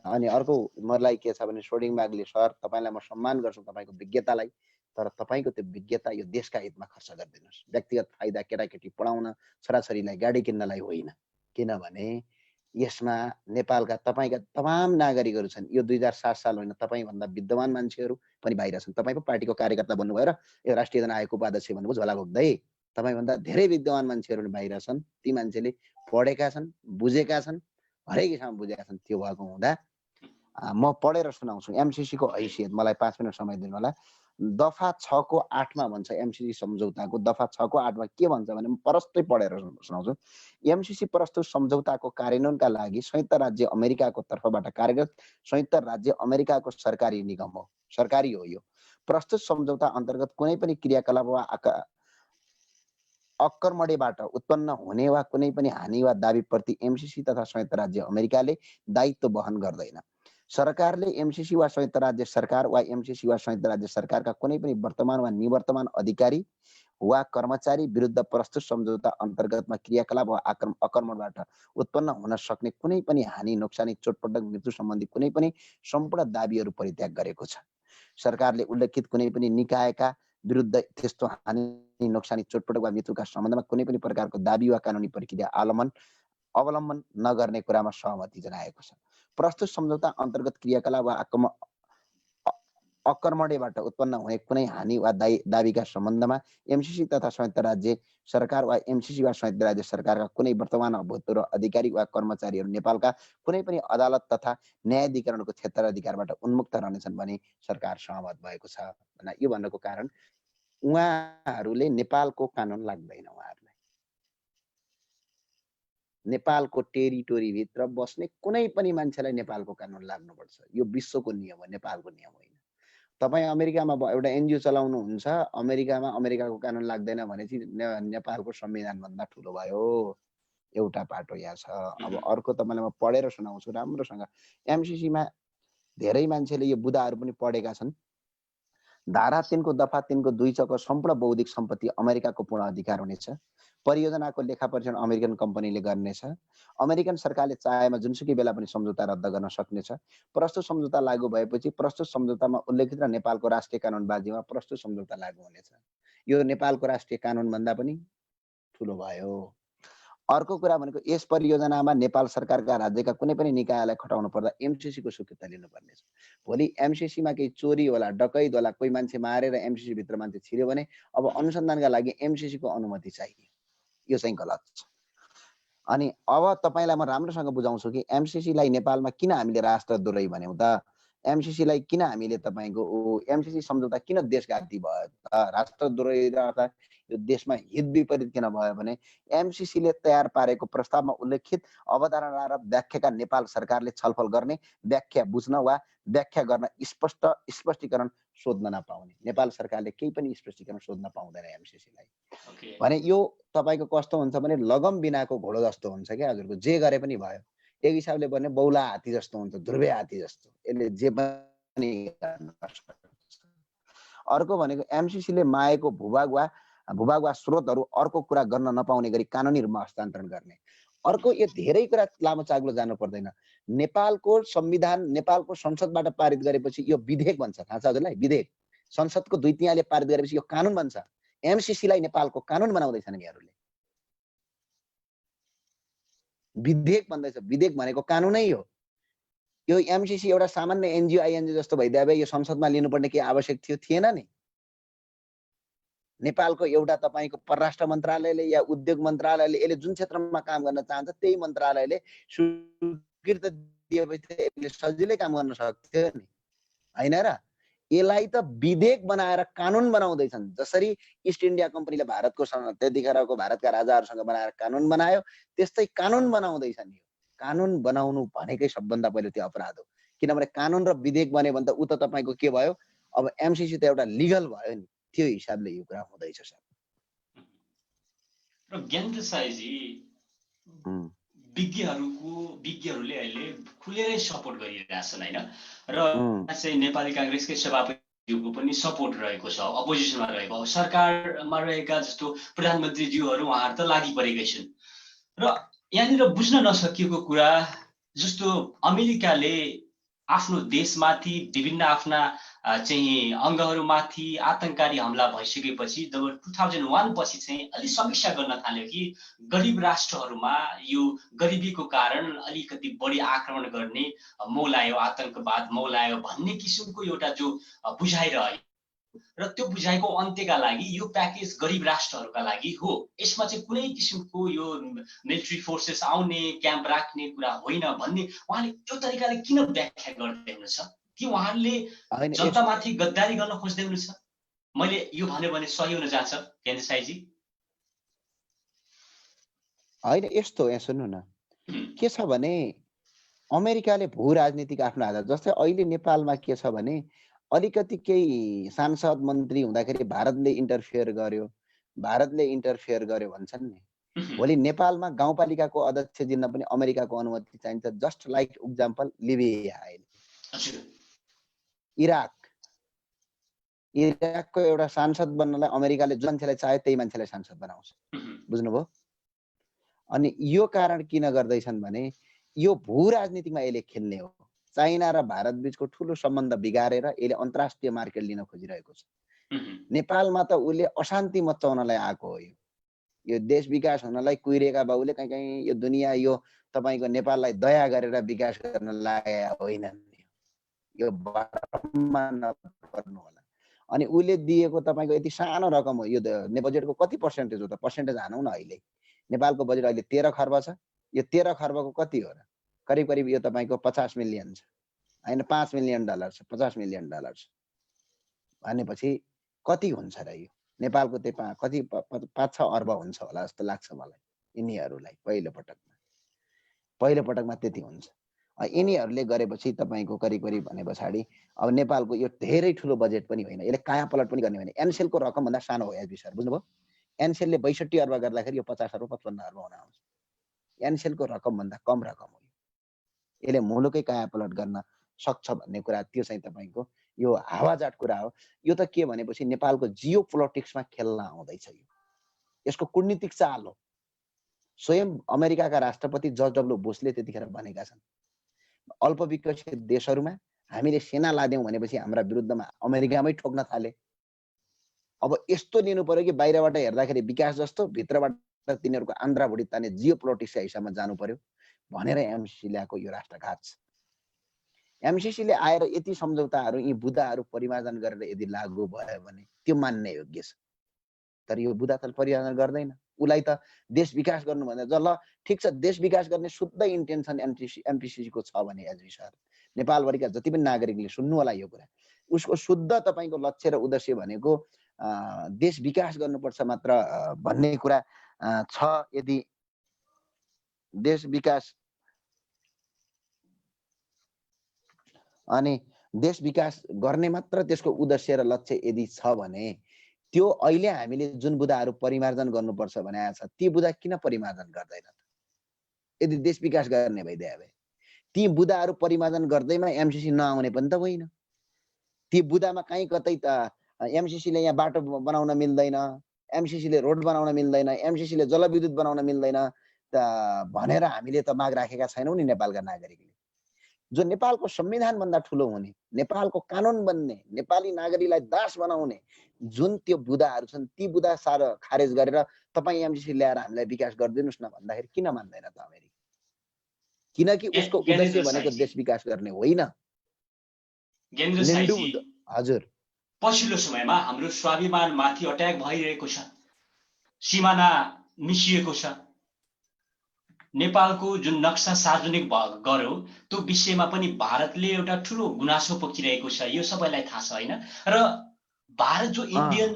S2: अनि अर्को मलाई के छ भने सोडिङ माग्ले सर, तपाईँलाई म सम्मान गर्छु तपाईँको विज्ञतालाई, तर तपाईँको त्यो विज्ञता यो देशका हितमा खर्च गरिदिनुहोस्। व्यक्तिगत फाइदा, केटाकेटी पढाउन, छोराछोरीलाई गाडी किन्नलाई होइन। किनभने यसमा नेपालका तपाईँका तमाम नागरिकहरू छन्। यो 2007 साल होइन, तपाईँभन्दा विद्वान मान्छेहरू पनि बाहिर छन्। तपाईँ पो पार्टीको कार्यकर्ता बन्नुभयो र यो राष्ट्रिय जनआयोगको उपाध्यक्ष भन्नुभयो झोला बोक्दै। तपाईँभन्दा धेरै विद्वान मान्छेहरू बाहिर छन्, ती मान्छेले पढेका छन्, बुझेका छन्, हरेक हिसाबमा बुझेका छन्। त्यो भएको हुँदा म पढेर सुनाउँछु एमसिसीको हैसियत। मलाई 5 मिनट समय दिनु होला। दफा 6 को 8 मा भन्छ एमसिसी सम्झौताको दफा 6 को 8 मा के भन्छ भने प्रस्तै पढेर सुनाउँछु। एमसिसी प्रस्तुत सम्झौताको कार्यान्वयनका लागि संयुक्त राज्य अमेरिकाको तर्फबाट कार्यरत संयुक्त राज्य अमेरिकाको सरकारी निगम हो, सरकारी हो। यो प्रस्तुत सम्झौता अन्तर्गत कुनै पनि क्रियाकलाप वा अक्करमडेबाट उत्पन्न हुने वा कुनै पनि हानि वा दाबीप्रति एमसिसी तथा संयुक्त राज्य अमेरिकाले दायित्व वहन गर्दैन। सरकारले एमसिसी वा संयुक्त राज्य सरकार वा एमसिसी वा संयुक्त राज्य सरकारका कुनै पनि वर्तमान वा निवर्तमान अधिकारी वा कर्मचारी विरुद्ध प्रस्तुत सम्झौता अन्तर्गतमा क्रियाकलाप वा आक्रमणबाट उत्पन्न हुन सक्ने कुनै पनि हानि, नोक्सानी, चोटपटक, मृत्यु सम्बन्धी कुनै पनि सम्पूर्ण दाबीहरू परित्याग गरेको छ। सरकारले उल्लेखित कुनै पनि निकायका विरुद्ध त्यस्तो हानि, नोक्सानी, चोटपटक वा मृत्युका सम्बन्धमा कुनै पनि प्रकारको दाबी वा कानुनी प्रक्रिया अवलम्बन नगर्ने कुरामा सहमति जनाएको छ। प्रस्तुत सम्झौता अन्तर्गत क्रियाकलाप वा अक्करमडेबाट उत्पन्न हुने कुनै हानि वा दाबीका सम्बन्धमा एमसिसी तथा संयुक्त राज्य सरकार वा एमसिसी वा संयुक्त राज्य सरकारका कुनै वर्तमान भूतपूर्व अधिकारी वा कर्मचारीहरू नेपालका कुनै पनि अदालत तथा न्यायाधिकरणको क्षेत्राधिकारबाट उन्मुक्त रहनेछन् भनी सरकार सहमत भएको छ। यो भन्नको कारण उहाँहरूले नेपालको कानुन लाग्दैन। उहाँहरूलाई नेपालको टेरिटोरीभित्र बस्ने कुनै पनि मान्छेलाई नेपालको कानुन लाग्नुपर्छ। यो विश्वको नियम हो, नेपालको नियम होइन। तपाईँ अमेरिकामा एउटा एनजिओ चलाउनुहुन्छ, अमेरिकामा अमेरिकाको कानुन लाग्दैन भनेपछि नेपालको संविधानभन्दा ठुलो भयो। एउटा पाटो यहाँ छ। अब अर्को तपाईँलाई म पढेर सुनाउँछु राम्रोसँग। एमसिसीमा धेरै मान्छेले यो बुदाहरू पनि पढेका छन्। धारा 3 को दफा 3 को 2 चको सम्पूर्ण बौद्धिक सम्पत्ति अमेरिकाको पूर्ण अधिकार हुनेछ। परियोजनाको लेखा परीक्षण अमेरिकन कम्पनीले गर्नेछ। अमेरिकन सरकारले चाहेमा जुनसुकै बेला पनि सम्झौता रद्द गर्न सक्नेछ। प्रस्तुत सम्झौता लागू भएपछि प्रस्तुत सम्झौतामा उल्लेखित र नेपालको राष्ट्रिय कानुन बाजीमा प्रस्तुत सम्झौता लागू हुनेछ। यो नेपालको राष्ट्रिय कानुन भन्दा पनि ठुलो भयो। अर्को कुरा भनेको यस परियोजनामा नेपाल सरकारका राज्यका कुनै पनि निकायलाई खटाउनु पर्दा एमसिसी को स्वीकृति लिनुपर्नेछ। भोलि एमसिसी मा केही चोरी होला, डकैत होला, कोही मान्छे मारेर एमसिसी भित्र मान्छे छिर्यो भने अब अनुसन्धानका लागि एमसिसी को अनुमति चाहियो। यो चाहिँ गलत छ। अनि अब तपाईलाई म राम्रोसँग बुझाउँछु कि एमसिसी लाई नेपालमा किन हामीले राष्ट्रद्रोही भन्यौं त? एमसिसी लाई किन हामीले तपाईको एमसिसी सम्झौता किन देशघाती भयो त? राष्ट्रद्रोही अर्थात यो देशमा हित विपरीत किन भयो भने एमसिसी ले तयार पारेको प्रस्तावमा उल्लेखित अवधारणा र व्याख्याका नेपाल सरकारले छलफल गर्ने, व्याख्या बुझ्न वा व्याख्या गर्न स्पष्टीकरण सोध्न नपाउने। नेपाल सरकारले केही पनि स्पष्टीकरण सोध्न पाउँदैन एमसिसी लाई। भने यो तपाईको कस्तो हुन्छ भने लगम बिनाको घोडा जस्तो हुन्छ के हजुरको, जे गरे पनि भयो। एक हिसाबले भने बौला हात्ती जस्तो हुन्छ, ध्रुवे हात्ती जस्तो, यसले जे पनि गर्न सक्छ। अर्को भनेको एमसिसी ले मागेको भूभाग वा स्रोतहरू अर्को कुरा गर्न नपाउने गरी कानुनी रूपमा हस्तान्तरण गर्ने। अर्को यो धेरै कुरा लामो चाग्लो जानु पर्दैन। नेपालको संविधान नेपालको संसदबाट पारित गरेपछि यो विधेयक बन्छ, थाहा छ हजुरलाई? विधेयक संसदको 2/3 पारित गरेपछि यो कानुन बन्छ। एमसिसी लाई नेपालको कानुन बनाउँदैछन् यिनीहरूले। विधेयक भन्दैछ, विधेयक भनेको कानुनै हो। यो एमसिसी एउटा सामान्य एनजिओ आइएनजिओ जस्तो भइदिए भए यो संसदमा लिनुपर्ने के आवश्यक थियो? थिएन नि। नेपालको एउटा तपाईको परराष्ट्र मन्त्रालयले या उद्योग मन्त्रालयले यसले जुन क्षेत्रमा काम गर्न चाहन्छ त्यही मन्त्रालयले स्वीकृति दिएपछि यसले सजिलै काम गर्न सक्थ्यो नि, हैन र? यसलाई त विधेयक बनाएर कानुन बनाउँदैछन्। जसरी इस्ट इन्डिया कम्पनीले भारतको त्यतिखेरको भारतका राजाहरूसँग बनाएर कानुन बनायो, त्यस्तै कानुन बनाउँदैछन्। यो कानुन बनाउनु भनेकै सबभन्दा पहिले त्यो अपराध हो। किनभने कानुन र विधेयक बन्यो भने त उ त तपाईको के भयो? अब एमसिसी त एउटा लिगल भयो नि। त्यो हिसाबले यो कुरा हुँदैछ सर।
S1: र ज्ञानेन्द्र साईजी, विज्ञहरूले अहिले खुलेरै सपोर्ट गरिरहेछन् हैन? र चाहिँ नेपाली कांग्रेसकै सभापतिज्यूको पनि सपोर्ट रहेको छ, अपोजिसनमा रहेको। सरकारमा रहेका जस्तो प्रधानमन्त्रीज्यूहरू उहाँहरू त लागि परेकै छन्। र यहाँनिर बुझ्न नसकिएको कुरा जस्तो अमेरिकाले आफ्नो देशमाथि विभिन्न आफ्ना चाहिँ अङ्गहरूमाथि आतंककारी हमला भइसकेपछि जब 2001 पछि चाहिँ अलि समीक्षा गर्न थाल्यो कि गरिब राष्ट्रहरूमा यो गरिबीको कारण अलिकति बढी आक्रमण गर्ने मौलायो, आतंकवाद मौलायो भन्ने किसिमको एउटा जो बुझाइ रह्यो र त्यो बुझाइको अन्त्यका लागि यो प्याकेज गरिब राष्ट्रहरूका लागि हो। यसमा चाहिँ कुनै किसिमको यो मिलिट्री फोर्सेस आउने, क्याम्प राख्ने कुरा होइन भन्ने उहाँले त्यो तरिकाले किन व्याख्या गर्दै हुनुहुन्छ? कि उहाँले जनतामाथि गद्दारी गर्न खोज्दै हुनुहुन्छ? मैले यो भन्यो भने सही हुन जान्छ ज्ञानेन्द्र साईजी?
S2: हैन, यस्तो यहाँ सुन्नु न, के छ भने अमेरिकाले भू राजनीतिक आफ्नो आधार, जस्तै अहिले नेपालमा के छ भने अलिकति केही सांसद मन्त्री हुँदाखेरि भारतले इन्टरफियर गर्यो, भारतले इन्टरफेयर गर्यो भन्छन् नि।
S1: उहुँ,
S2: भोलि नेपालमा गाउँपालिकाको अध्यक्ष जिन्न पनि अमेरिकाको अनुमति चाहिन्छ। जस्ट लाइक एक्जाम्पल लिबिया अहिले,
S1: हजुर।
S2: इराकको एउटा सांसद बन्नलाई अमेरिकाले जो मान्छेलाई चाह्यो त्यही मान्छेलाई सांसद बनाउँछ।
S1: उहुँ,
S2: बुझ्नुभयो? अनि यो कारण किन गर्दैछन् भने यो भू राजनीतिमा यसले खेल्ने हो। चाइना र भारत बीचको ठुलो सम्बन्ध बिगारेर यसले अन्तर्राष्ट्रिय मार्केट लिन खोजिरहेको छ।
S1: उहुँ,
S2: नेपालमा त उसले अशान्ति मचाउनलाई आएको हो। यो देश विकास हुनलाई कुहिरेका बाउले कहीँ कहीँ यो दुनियाँ यो तपाईँको नेपाललाई दया गरेर विकास गर्न लागेका होइनन्। यो भ्रममा नपर्नु होला। अनि उसले दिएको तपाईँको यति सानो रकम हो। यो बजेटको कति पर्सेन्टेज हो त? पर्सेन्टेज हानौँ न अहिले। नेपालको बजेट अहिले 13 खर्ब छ। यो 13 खर्बको कति हो र? करिब करिब यो तपाईँको 50 मिलियन छ। होइन, $5 मिलियन छ, $50 मिलियन छ। भनेपछि कति हुन्छ र यो? नेपालको त्यही कति 5-6 अर्ब हुन्छ होला जस्तो लाग्छ मलाई यिनीहरूलाई पहिलो पटकमा त्यति हुन्छ। यिनीहरूले गरेपछि तपाईँको करिब करिब भने पछाडि अब नेपालको यो धेरै ठुलो बजेट पनि होइन। यसले काया पलट पनि गर्ने होइन। एनसेलको रकम भन्दा सानो हो एचबी सर, बुझ्नुभयो? एनसेलले 62 अर्ब गर्दाखेरि यो 50 अर्ब 55 अर्ब हुन आउँछ। एनसेलको रकम भन्दा कम रकम हो। यसले मुलुकै काया पलट गर्न सक्छ भन्ने कुरा त्यो चाहिँ तपाईँको यो हावाजाट कुरा हो। यो त के भनेपछि नेपालको जियो पोलिटिक्समा खेल्न आउँदैछ। यो यसको कूटनीतिक चाल हो। स्वयं अमेरिकाका राष्ट्रपति जर्ज डब्ल्यू बुशले त्यतिखेर भनेका छन्, अल्पविकसित देशहरूमा हामीले सेना लाद्यौँ भनेपछि हाम्रा विरुद्धमा अमेरिकामै ठोक्न थाले। अब यस्तो लिनु पर्यो कि बाहिरबाट हेर्दाखेरि विकास जस्तो, भित्रबाट तिनीहरूको आन्द्रा भुडी तान्ने जियो पोलिटिक्सका हिसाबमा जानु पर्यो भनेर एमसीसीले आएको यो राष्ट्रघात छ। एमसीसीले आएर यति सम्झौताहरू यी बुदाहरू परिमार्जन गरेर यदि लागू भयो भने त्यो मान्ने योग्य छ। तर यो बुदा त परिमार्जन गर्दैन। उसलाई त देश विकास गर्नु भन्दा ल ठिक छ, देश विकास गर्ने शुद्ध इन्टेन्सन एमपीसीको छ भने एचबी सर नेपालभरिका जति पनि नागरिकले सुन्नु होला यो कुरा, उसको शुद्ध तपाईँको लक्ष्य र उद्देश्य भनेको देश विकास गर्नुपर्छ मात्र भन्ने कुरा छ। यदि देश विकास अनि देश विकास गर्ने मात्र त्यसको उद्देश्य र लक्ष्य यदि छ भने त्यो अहिले हामीले जुन बुदाहरू परिमार्जन गर्नुपर्छ भने छ, ती बुदा किन परिमार्जन गर्दैन त? यदि देश विकास गर्ने भइदिए भए ती बुदाहरू परिमार्जन गर्दैमा एमसीसी नआउने पनि त होइन। ती बुदामा कहीँ कतै त एमसीसीले यहाँ बाटो बनाउन मिल्दैन, एमसीसीले रोड बनाउन मिल्दैन, एमसीसीले जलविद्युत बनाउन मिल्दैन त भनेर हामीले त माग राखेका छैनौँ नि नेपालका नागरिकले। जो नेपालको संविधान भन्दा ठुलो हुने, नेपालको कानुन बन्ने, नेपाली नागरिकलाई दास बनाउने जुन त्यो बुदाहरू छन्, ती बुदा सार खारेज गरेर तपाईँ एमसीसी ल्याएर हामीलाई विकास गरिदिनुहोस् न भन्दाखेरि किन मान्दैन त अमेरिका? किनकि उसको उद्देश्य भनेको देश विकास गर्ने होइन। हजुर,
S1: पछिल्लो समयमा हाम्रो स्वाभिमानमाथि अट्याक भइरहेको छ, सिमाना मिसिएको छ। नेपालको जुन नक्सा सार्वजनिक गर्यो त्यो विषयमा पनि भारतले एउटा ठुलो गुनासो पोखिरहेको छ। यो सबैलाई थाहा छ होइन? र भारत जो इन्डियन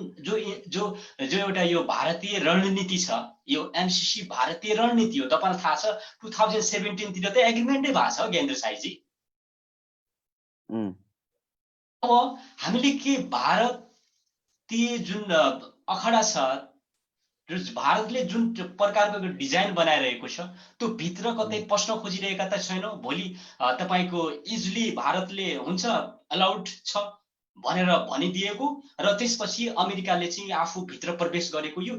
S1: जो एउटा यो भारतीय रणनीति छ, यो एमसीसी भारतीय रणनीति हो। तपाईलाई थाहा छ 2017 तिर त एग्रिमेन्टै भएको छ ज्ञानेन्द्र साईजी। अब हामीले के भारतीय जुन अखडा छ, भारतले जुन प्रकारको डिजाइन बनाइरहेको छ त्यो भित्र कतै पस्न खोजिरहेका त छैनौँ? भोलि तपाईको इजिली भारतले हुन्छ अलाउड छ भनेर भनिदिएको र त्यसपछि अमेरिकाले चाहिँ आफू भित्र प्रवेश गरेको यो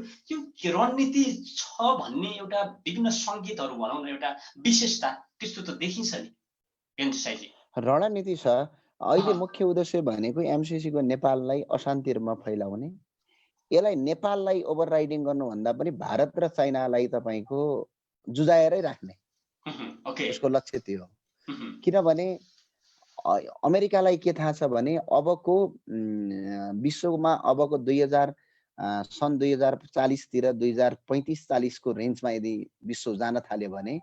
S1: रणनीति छ भन्ने एउटा विभिन्न सङ्केतहरू भनौँ न, एउटा विशेषता त्यस्तो त देखिन्छ नि ज्ञानेन्द्र साईजी।
S2: रणनीति छ। अहिले मुख्य उद्देश्य भनेको एमसीसी को नेपाललाई अशान्ति रूपमा फैलाउने, यसलाई नेपाललाई ओभरराइडिङ गर्नुभन्दा पनि भारत र चाइनालाई तपाईँको जुझाएरै राख्ने उसको लक्ष्य त्यो हो। किनभने अमेरिकालाई के थाहा छ भने अबको विश्वमा अबको सन् 2040 तिर 2035-40 को रेन्जमा यदि विश्व जान थाल्यो भने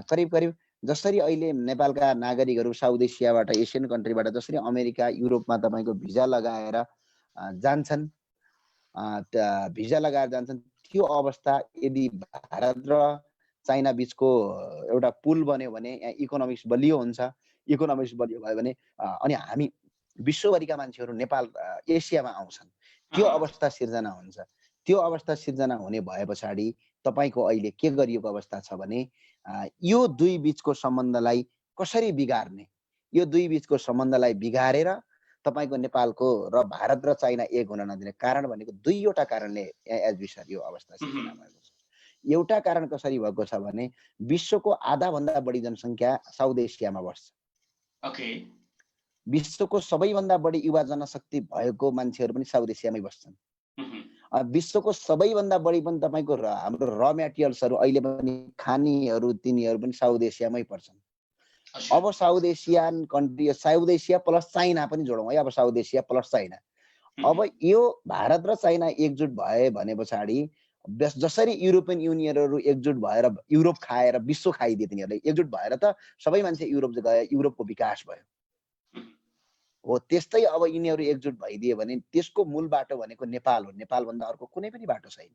S2: करिब करिब जसरी अहिले नेपालका नागरिकहरू साउथ एसियाबाट, एसियन कन्ट्रीबाट जसरी अमेरिका युरोपमा तपाईँको भिजा लगाएर जान्छन्, त्यो अवस्था यदि भारत र चाइना बीचको एउटा पुल बन्यो भने इकोनोमिक्स बलियो हुन्छ। इकोनोमिक्स बलियो भयो भने अनि हामी विश्वभरिका मान्छेहरू नेपाल एसियामा आउँछन्, त्यो अवस्था सिर्जना हुन्छ। त्यो अवस्था सिर्जना हुने भए पछाडि तपाईको अहिले के गरिएको अवस्था छ भने यो दुई बीचको सम्बन्धलाई कसरी बिगार्ने, यो दुई बीचको सम्बन्धलाई बिगारेर तपाईको नेपालको र भारत र चाइना एक हुन नदिने कारण भनेको दुईवटा कारणले एज विसर यो अवस्था सिर्जना भएको छ। एउटा कारण कसरी भएको छ भने विश्वको आधा भन्दा बढी जनसङ्ख्या साउथ एसियामा बस्छ।
S1: ओके,
S2: विश्वको सबैभन्दा बढी युवा जनशक्ति भएको मान्छेहरू पनि साउथ एसियामै बस्छन्। विश्वको सबैभन्दा बढी पनि तपाईको हाम्रो र मेटेरियल्सहरू अहिले पनि खानीहरू तिनीहरू पनि साउथ एसियामै पर्छन्। अब south Asian country, south Asia plus China पनि जोडौँ है, अब साउथ एसिया प्लस चाइना। अब यो भारत र चाइना एकजुट भए भने पछाडि जसरी युरोपियन युनियनहरू एकजुट भएर युरोप खाएर विश्व खाइदिए तिनीहरूले, एकजुट भएर त सबै मान्छे युरोप गए, युरोपको विकास भयो। हो त्यस्तै अब यिनीहरू एकजुट भइदिए भने त्यसको मूल बाटो भनेको नेपाल हो। नेपाल भन्दा अर्को कुनै पनि बाटो छैन।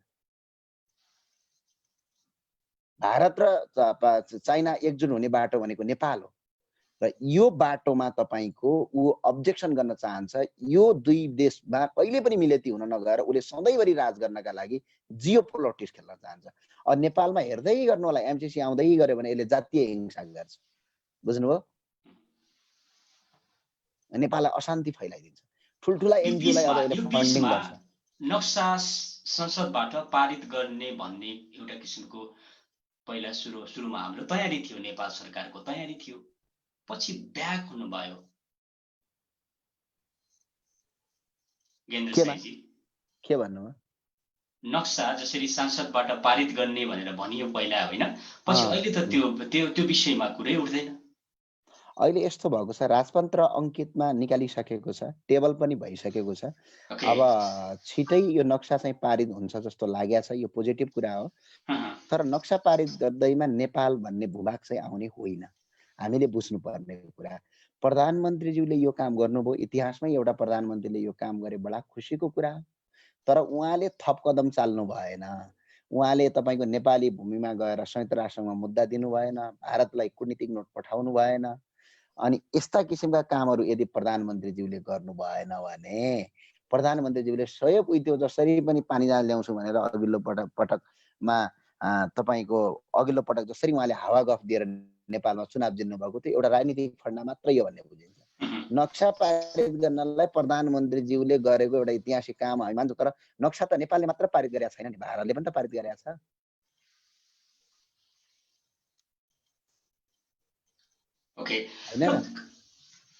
S2: भारत र चाइना एकजुट हुने बाटो भनेको नेपाल हो। र यो बाटोमा तपाईको ऊ अब्जेक्सन गर्न चाहन्छ। यो दुई देशमा कहिले पनि मिलेती हुन नगएर उसले सधैँभरि राज गर्नका लागि जियो पोलिटिक्स खेल्न चाहन्छ। अब नेपालमा हेर्दै गर्नु होला, एमसीसी आउँदै गर्यो भने यसले जातीय हिंसा गर्छ। बुझ्नुभयो? नेपाललाई अशान्ति फैलाइदिन्छ। ठुल्ठुला एनजिओलाई अब यसले फन्डिङ गर्छ।
S1: नक्सा संसदबाट पारित गर्ने भन्ने एउटा किसिमको पहिला सुरुमा हाम्रो तयारी थियो, नेपाल सरकारको तयारी थियो, पछि ब्याक हुनुभयो गेन्द्र साईजी।
S2: के भन्नुभयो?
S1: नक्सा जसरी संसदबाट पारित गर्ने भनेर भनियो पहिला, होइन? पछि अहिले त त्यो विषयमा कुरै उठ्दैन।
S2: अहिले यस्तो भएको छ, राजतन्त्र अङ्कितमा निकालिसकेको छ, टेबल पनि भइसकेको छ। अब छिटै यो नक्सा चाहिँ पारित हुन्छ जस्तो लागेको छ। यो पोजिटिभ कुरा हो। तर नक्सा पारित गर्दैमा नेपाल भन्ने भूभाग चाहिँ आउने होइन। हामीले बुझ्नुपर्ने कुरा, प्रधानमन्त्रीज्यूले यो काम गर्नुभयो। इतिहासमै एउटा प्रधानमन्त्रीले यो काम गरे, बडा खुसीको कुरा हो। तर उहाँले थप कदम चाल्नु भएन। उहाँले तपाईको नेपाली भूमिमा गएर संयुक्त राष्ट्रमा मुद्दा दिनु भएन, भारतलाई कूटनीतिक नोट पठाउनु भएन। अनि यस्ता किसिमका कामहरू यदि प्रधानमन्त्रीज्यूले गर्नु भएन भने प्रधानमन्त्रीज्यूले सहयोग उइत्यो जसरी पनि पानी जाल ल्याउँछु भनेर अघिल्लो पटकमा तपाईको अघिल्लो पटक जसरी उहाँले हावा गफ दिएर नेपालमा चुनाव जित्नु भएको थियो, एउटा राजनीतिक फन्डा मात्रै हो भन्ने बुझिन्छ। नक्सा पारित गर्नलाई प्रधानमन्त्रीज्यूले गरेको एउटा ऐतिहासिक काम हामी मान्छौँ। तर नक्सा त नेपालले मात्र पारित गरेको छैन नि, भारतले पनि त पारित गरेको छ।
S1: ओके,
S2: हैन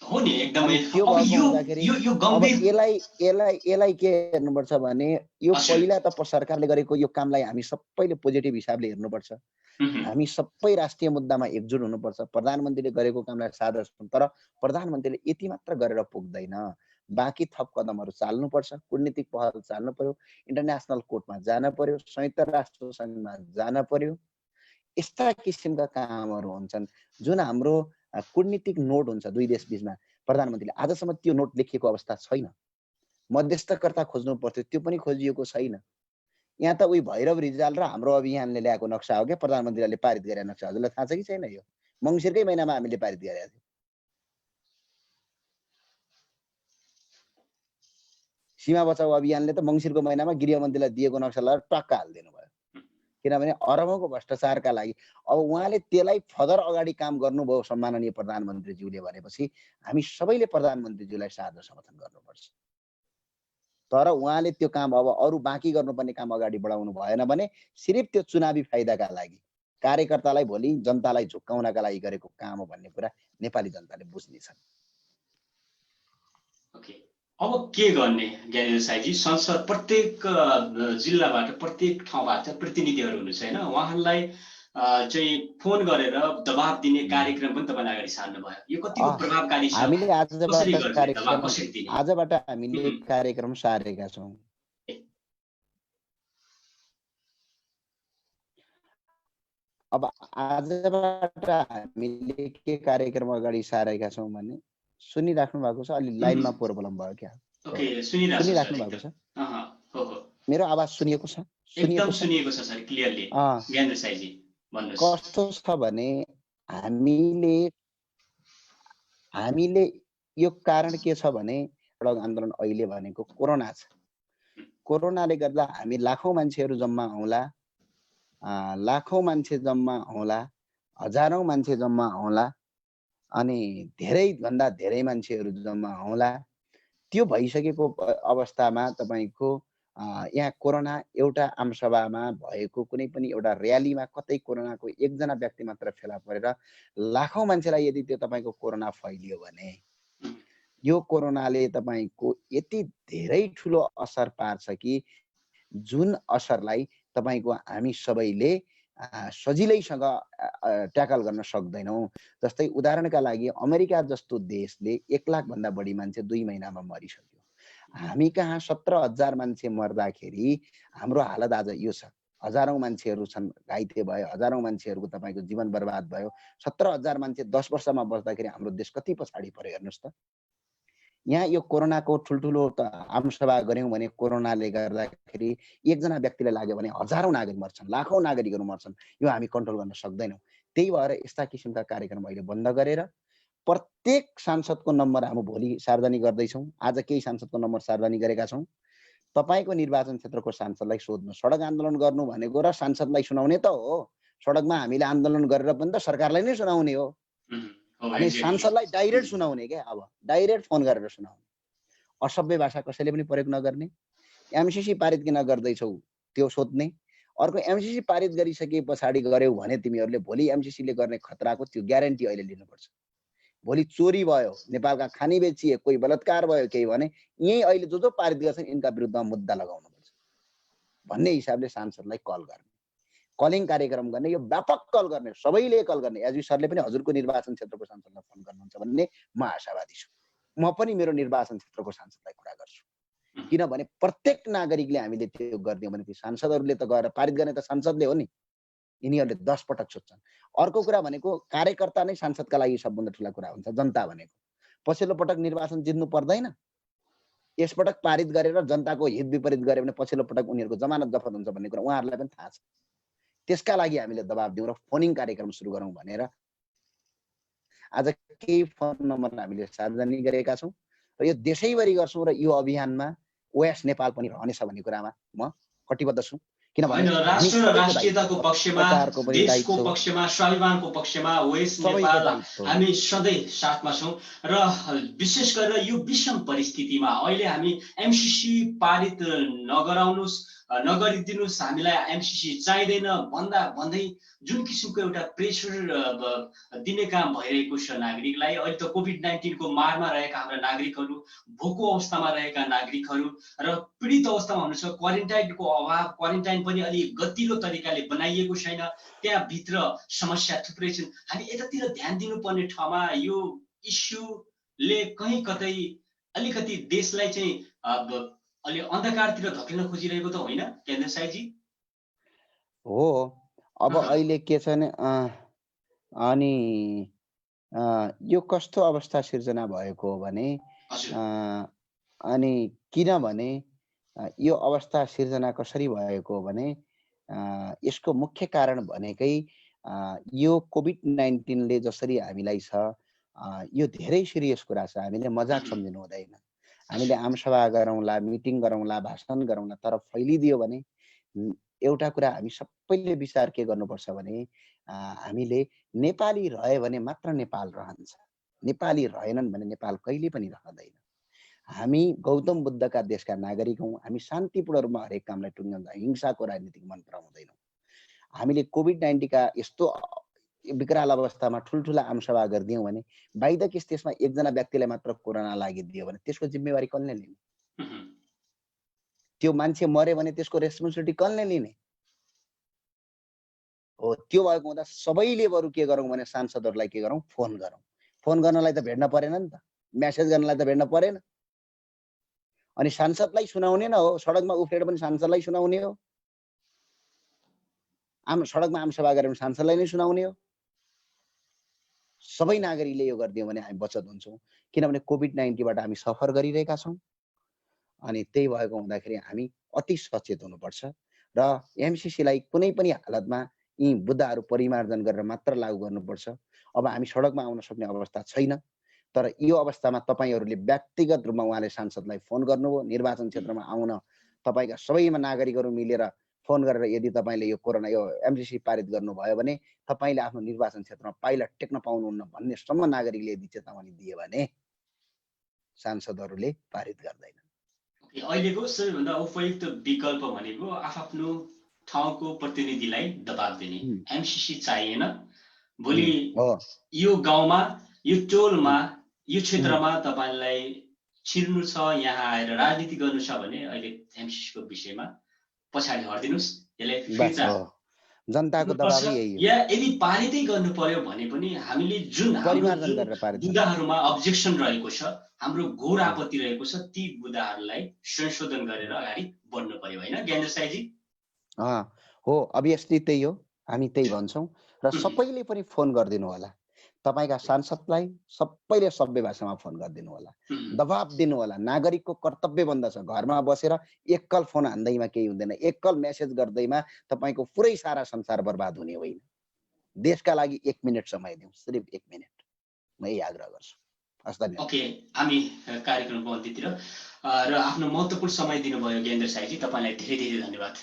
S1: हो नि, एकदमै।
S2: त्यो भएको हुँदाखेरि अब यसलाई के हेर्नुपर्छ भने यो पहिला त सरकारले गरेको यो कामलाई हामी सबैले पोजिटिभ हिसाबले हेर्नुपर्छ। हामी सबै राष्ट्रिय मुद्दामा एकजुट हुनुपर्छ। प्रधानमन्त्रीले गरेको कामलाई सादर गर्छौं, तर प्रधानमन्त्रीले यति मात्र गरेर पुग्दैन, बाँकी थप कदमहरू चाल्नुपर्छ। कूटनीतिक पहल चाल्नु पर्यो, इन्टरनेसनल कोर्टमा जान पर्यो, संयुक्त राष्ट्र सङ्घमा जान पर्यो। यस्ता किसिमका कामहरू हुन्छन् जुन हाम्रो कूटनीतिक नोट हुन्छ दुई देश बीचमा। प्रधानमन्त्रीले आजसम्म त्यो नोट लेखिएको अवस्था छैन। मध्यस्थकर्ता खोज्नु पर्थ्यो, त्यो पनि खोजिएको छैन। यहाँ त उही भैरव रिजाल र हाम्रो अभियानले ल्याएको नक्सा हो क्या, प्रधानमन्त्रीले पारित गरेको नक्सा। हजुरलाई थाहा छ कि छैन? यो मङ्सिरकै महिनामा हामीले पारित गरेका थियौँ। सीमा बचाउ अभियानले त मङ्सिरको महिनामा गृहमन्त्रीलाई दिएको नक्सालाई टक्क हालिदिनु भयो, किनभने अरबौंको भ्रष्टाचारका लागि। अब उहाँले त्यसलाई फर्दर अगाडि काम गर्नुभयो सम्माननीय प्रधानमन्त्रीज्यूले भनेपछि हामी सबैले प्रधानमन्त्रीज्यूलाई सादर समर्थन गर्नुपर्छ। तर उहाँले त्यो काम अब अरू बाँकी गर्नुपर्ने काम अगाडि बढाउनु भएन भने सिर्फ त्यो चुनावी फाइदाका लागि, कार्यकर्तालाई भोलि जनतालाई झुक्काउनका लागि गरेको काम हो भन्ने कुरा नेपाली जनताले बुझ्नेछन्।
S1: ओके, अब के गर्ने ज्ञानेन्द्र साईजी? संसद प्रत्येक जिल्लाबाट, प्रत्येक ठाउँबाट प्रतिनिधिहरू हुनुहुन्छ होइन, उहाँहरूलाई चाहिँ फोन गरेर दबाब दिने कार्यक्रम पनि तपाईले अगाडि सार्नु भयो। यो कतिको प्रभावकारी छ?
S2: हामीले आजबाट हामीले कार्यक्रम सारेका छौँ। अब आजबाट हामीले के कार्यक्रम अगाडि सारेका छौँ भने सुनिराख्नु भएको छ? अलि लाइनमा प्रोब्लम भयो क्या?
S1: ओके, सुनिराख्नु भएको
S2: छ? मेरो आवाज सुनिएको छ?
S1: एकदम सुनिएको छ सर, क्लियरली। ज्ञानेन्द्र साईजी भन्नुस्।
S2: कस्तो छ भने हामीले यो कारण के छ भने एउटा आन्दोलन अहिले भनेको कोरोना छ। कोरोनाले गर्दा हामी लाखौँ मान्छेहरू जम्मा हौला, लाखौँ मान्छे जम्मा हौला, हजारौँ मान्छे जम्मा हौला अनि धेरैभन्दा धेरै मान्छेहरू जम्मा हौला। त्यो भइसकेको अवस्थामा तपाईँको यहाँ कोरोना एउटा आमसभामा भएको कुनै पनि एउटा र्यालीमा कतै कोरोनाको एकजना व्यक्ति मात्र फेला परेर लाखौँ मान्छेलाई यदि त्यो तपाईँको कोरोना फैलियो भने यो कोरोनाले तपाईँको यति धेरै ठुलो असर पार्छ कि जुन असरलाई तपाईँको हामी सबैले सजिलैसँग ट्याकल गर्न सक्दैनौँ। जस्तै उदाहरणका लागि अमेरिका जस्तो देशले 1 लाखभन्दा बढी मान्छे 2 महिनामा मरिसक्यो। हामी कहाँ 17,000 मान्छे मर्दाखेरि हाम्रो हालत आज यो छ। हजारौँ मान्छेहरू छन् घाइते भयो, हजारौँ मान्छेहरूको तपाईँको जीवन बर्बाद भयो। 17,000 मान्छे 10 वर्षमा बस्दाखेरि हाम्रो देश कति पछाडि पर्यो हेर्नुहोस् त। यहाँ यो कोरोनाको ठुल्ठुलो आमसभा गऱ्यौँ भने कोरोनाले गर्दाखेरि एकजना व्यक्तिलाई लाग्यो भने हजारौँ नागरिक मर्छन्, लाखौँ नागरिकहरू मर्छन्। यो हामी कन्ट्रोल गर्न सक्दैनौँ। त्यही भएर यस्ता किसिमका कार्यक्रम अहिले बन्द गरेर प्रत्येक सांसदको नम्बर हामी भोलि सार्वजनिक गर्दैछौँ। आज केही सांसदको नम्बर सार्वजनिक गरेका छौँ। तपाईँको निर्वाचन क्षेत्रको सांसदलाई सोध्नु, सडक आन्दोलन गर्नु भनेको र सांसदलाई सुनाउने त हो। सडकमा हामीले आन्दोलन गरेर पनि त सरकारलाई नै सुनाउने हो। अनि सांसदलाई डाइरेक्ट सुनाउने क्या, अब डाइरेक्ट फोन गरेर सुनाउने। असभ्य भाषा कसैले पनि प्रयोग नगर्ने। एमसीसी पारित किन गर्दैछौ त्यो सोध्ने। अर्को एमसीसी पारित गरिसके पछाडि गर्यौ भने तिमीहरूले भोलि एमसीसीले गर्ने खतराको त्यो ग्यारेन्टी अहिले लिनुपर्छ। भोलि चोरी भयो, नेपालका खानी बेचिए, कोही बलात्कार भयो केही भने यही अहिले जो पारित गर्छन् यिनका विरुद्धमा मुद्दा लगाउनुपर्छ भन्ने हिसाबले सांसदलाई कल गर्ने, कलिङ कार्यक्रम गर्ने, यो व्यापक कल गर्ने, सबैले कल गर्ने। एसबी सरले पनि हजुरको निर्वाचन क्षेत्रको सांसदलाई फोन गर्नुहुन्छ भन्ने म आशावादी छु। म पनि मेरो निर्वाचन क्षेत्रको सांसदलाई कुरा गर्छु। किनभने प्रत्येक नागरिकले हामीले त्यो गरिदियौँ भने ती सांसदहरूले त गएर पारित गर्ने त सांसदले हो नि। यिनीहरूले 10 पटक सोध्छन्। अर्को कुरा भनेको कार्यकर्ता नै सांसदका लागि सबभन्दा ठुला कुरा हुन्छ। जनता भनेको पछिल्लो पटक निर्वाचन जित्नु पर्दैन। यसपटक पारित गरेर जनताको हित विपरीत गरे भने पछिल्लो पटक उनीहरूको जमानत जफत हुन्छ भन्ने कुरा उहाँहरूलाई पनि थाहा छ। त्यसका लागि हामीले दबाब दिउँ र फोनिङ कार्यक्रम सुरु गरौँ भनेर आज केही फोन नम्बर हामीले सार्वजनिक गरेका छौँ र यो देशैभरि गर्छौँ र यो अभियानमा ओएस नेपाल पनि रहनेछ भन्ने कुरामा म कटिबद्ध छु।
S1: किनभने राष्ट्र र राष्ट्रियताको पक्षमा, देशको पक्षमा, स्वाभिमानको पक्षमा ओएस नेपाल हामी सधैँ साथमा छौँ र विशेष गरेर यो विषम परिस्थितिमा अहिले हामी एमसीसी पारित नगरिदिनुस्, हामीलाई एमसीसी चाहिँदैन भन्दा भन्दै जुन किसिमको एउटा प्रेसर दिने काम भइरहेको छ नागरिकलाई। अहिले त कोभिड-19 को मारमा रहेका हाम्रा नागरिकहरू, भोको अवस्थामा रहेका नागरिकहरू र पीडित अवस्थामा हुनुहुन्छ। क्वारेन्टाइनको अभाव, क्वारेन्टाइन पनि अलि गतिलो तरिकाले बनाइएको छैन, त्यहाँभित्र समस्या थुप्रै छन्। हामी यतातिर ध्यान दिनुपर्ने ठाउँमा यो इस्युले कहीँ कतै अलिकति देशलाई चाहिँ अलि अन्धकारतिर धकेल्न खोजिरहेको त होइन केन्द्र साईजी?
S2: हो। अब अहिले के छ भने अनि यो कस्तो अवस्था सिर्जना भएको हो भने अनि किनभने यो अवस्था सिर्जना कसरी भएको हो भने यसको मुख्य कारण भनेकै यो कोभिड-19ले जसरी हामीलाई छ यो धेरै सिरियस कुरा छ। हामीले मजाक सम्झिनु हुँदैन। हामीले आमसभा गरौँला, मिटिङ गरौँला, भाषण गरौँला, तर फैलिदियो भने एउटा कुरा हामी सबैले विचार के गर्नुपर्छ भने हामीले नेपाली रह्यो भने मात्र नेपाल रहन्छ, नेपाली रहेनन् भने नेपाल कहिले पनि रहँदैन। हामी गौतम बुद्धका देशका नागरिक हौँ। हामी शान्तिपूर्ण रूपमा हरेक कामलाई टुङ्ग्याउँदा हिंसाको राजनीतिक मन पराउँदैनौँ। हामीले कोभिड-19 का यस्तो विकराल अवस्थामा ठुल्ठुला आमसभा गरिदियौँ भने बाइ द केस त्यसमा एकजना व्यक्तिलाई मात्र कोरोना लागिदियो भने त्यसको जिम्मेवारी कसले लिने? त्यो मान्छे मर्यो भने त्यसको रेस्पोन्सिबिलिटी कसले लिने हो? त्यो भएको हुँदा सबैले बरु के गरौँ भने सांसदहरूलाई के गरौँ? फोन गरौँ। फोन गर्नलाई त भेट्न परेन नि त, मेसेज गर्नलाई त भेट्न परेन। अनि सांसदलाई सुनाउने न हो, सडकमा उफ्रेर पनि सांसदलाई सुनाउने हो, सडकमा आमसभा गरेर सांसदलाई नै सुनाउने हो। सबै नागरिकले यो गरिदियो भने हामी बचत हुन्छौँ। किनभने कोभिड-19बाट हामी सफर गरिरहेका छौँ। अनि त्यही भएको हुँदाखेरि हामी अति सचेत हुनुपर्छ र एमसीसीलाई कुनै पनि हालतमा यी मुद्दाहरू परिमार्जन गरेर मात्र लागू गर्नुपर्छ। अब हामी सडकमा आउन सक्ने अवस्था छैन, तर यो अवस्थामा तपाईहरूले व्यक्तिगत रूपमा उहाँले सांसदलाई फोन गर्नुभयो, निर्वाचन क्षेत्रमा आउन तपाईका सबैमा नागरिकहरू मिलेर फोन गरेर यदि तपाईँले यो कोरोना यो एमजिसी पारित गर्नुभयो भने तपाईँले आफ्नो निर्वाचन क्षेत्रमा पाइला टेक्न पाउनुहुन्न भन्नेसम्म नागरिकले यदि चेतावनी दिए भने सांसदहरूले पारित गर्दैनन्।
S1: अहिलेको सबैभन्दा उपयुक्त विकल्प भनेको आफ्नो ठाउँको प्रतिनिधिलाई दबाब दिने। एमसिसी चाहिएन। भोलि यो गाउँमा, यो टोलमा, यो क्षेत्रमा तपाईलाई छिर्नु छ, यहाँ आएर राजनीति गर्नु छ भने अहिले एमसिसी को विषयमा पछाडि हट्दिनुस्। यसले फिर्ता
S2: जनताको दबाबै यही हो।
S1: या यदि पारितै गर्नु पर्यो भने पनि हामीले जुन बुदाहरूमा अब्जेक्सन रहेको छ, हाम्रो घोर आपत्ति रहेको छ, ती बुदाहरूलाई संशोधन गरेर अगाडि बढ्नु पर्यो हैन ज्ञानेन्द्र साईजी?
S2: हो, अभियसली त्यही हो, हामी त्यही भन्छौँ। र सबैले पनि फोन गरिदिनु होला, तपाईका सांसदलाई सबैले सभ्य भाषामा फोन गरिदिनु होला, दबाब दिनु होला। नागरिकको कर्तव्य बन्दछ घरमा बसेर एकल फोन हान्दैमा केही हुँदैन, एकल मेसेज गर्दैमा तपाईको पुरै सारा संसार बर्बाद हुने होइन। देशका लागि 1 मिनेट समय दिउँ, सिर्फ 1 मिनेट, म यही आग्रह गर्छु। हस्, धन्यवाद।
S1: ओके, हामी कार्यक्रमको अन्त्यतिर र आफ्नो महत्त्वपूर्ण समय दिनुभयो ज्ञानेन्द्र साईजी, तपाईलाई धेरै धेरै धन्यवाद।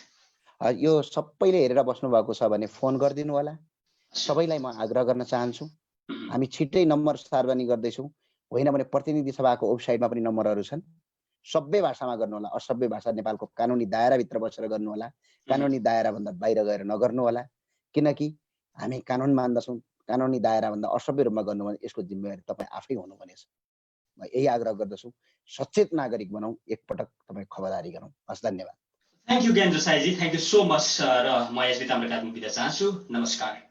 S2: यो सबैले हेरेर बस्नु भएको छ भने फोन गरिदिनु होला। सबैलाई म आग्रह गर्न चाहन्छु, हामी छिट्टै नम्बर सार्वजनिक गर्दैछौँ, होइन भने प्रतिनिधि सभाको वेबसाइटमा पनि नम्बरहरू छन्। सबै भाषामा गर्नु होला, असभ्य भाषा नेपालको कानुनी दायराभित्र बसेर गर्नु होला, कानुनी दायराभन्दा बाहिर गएर नगर्नु होला, किनकि हामी कानुन मान्दछौँ। कानुनी दायराभन्दा असभ्य रूपमा गर्नु भने यसको जिम्मेवारी तपाईँ आफै हुनुपर्नेछ। म यही आग्रह गर्दछु, सचेत नागरिक बनाऊ, एकपटक तपाईँ खबरदारी गरौँ। हस्, धन्यवाद।
S1: Thank you Gyanendra Saiji, thank you so much. र म यसले ताम्रकातमा बिदा चाहन्छु। नमस्कार।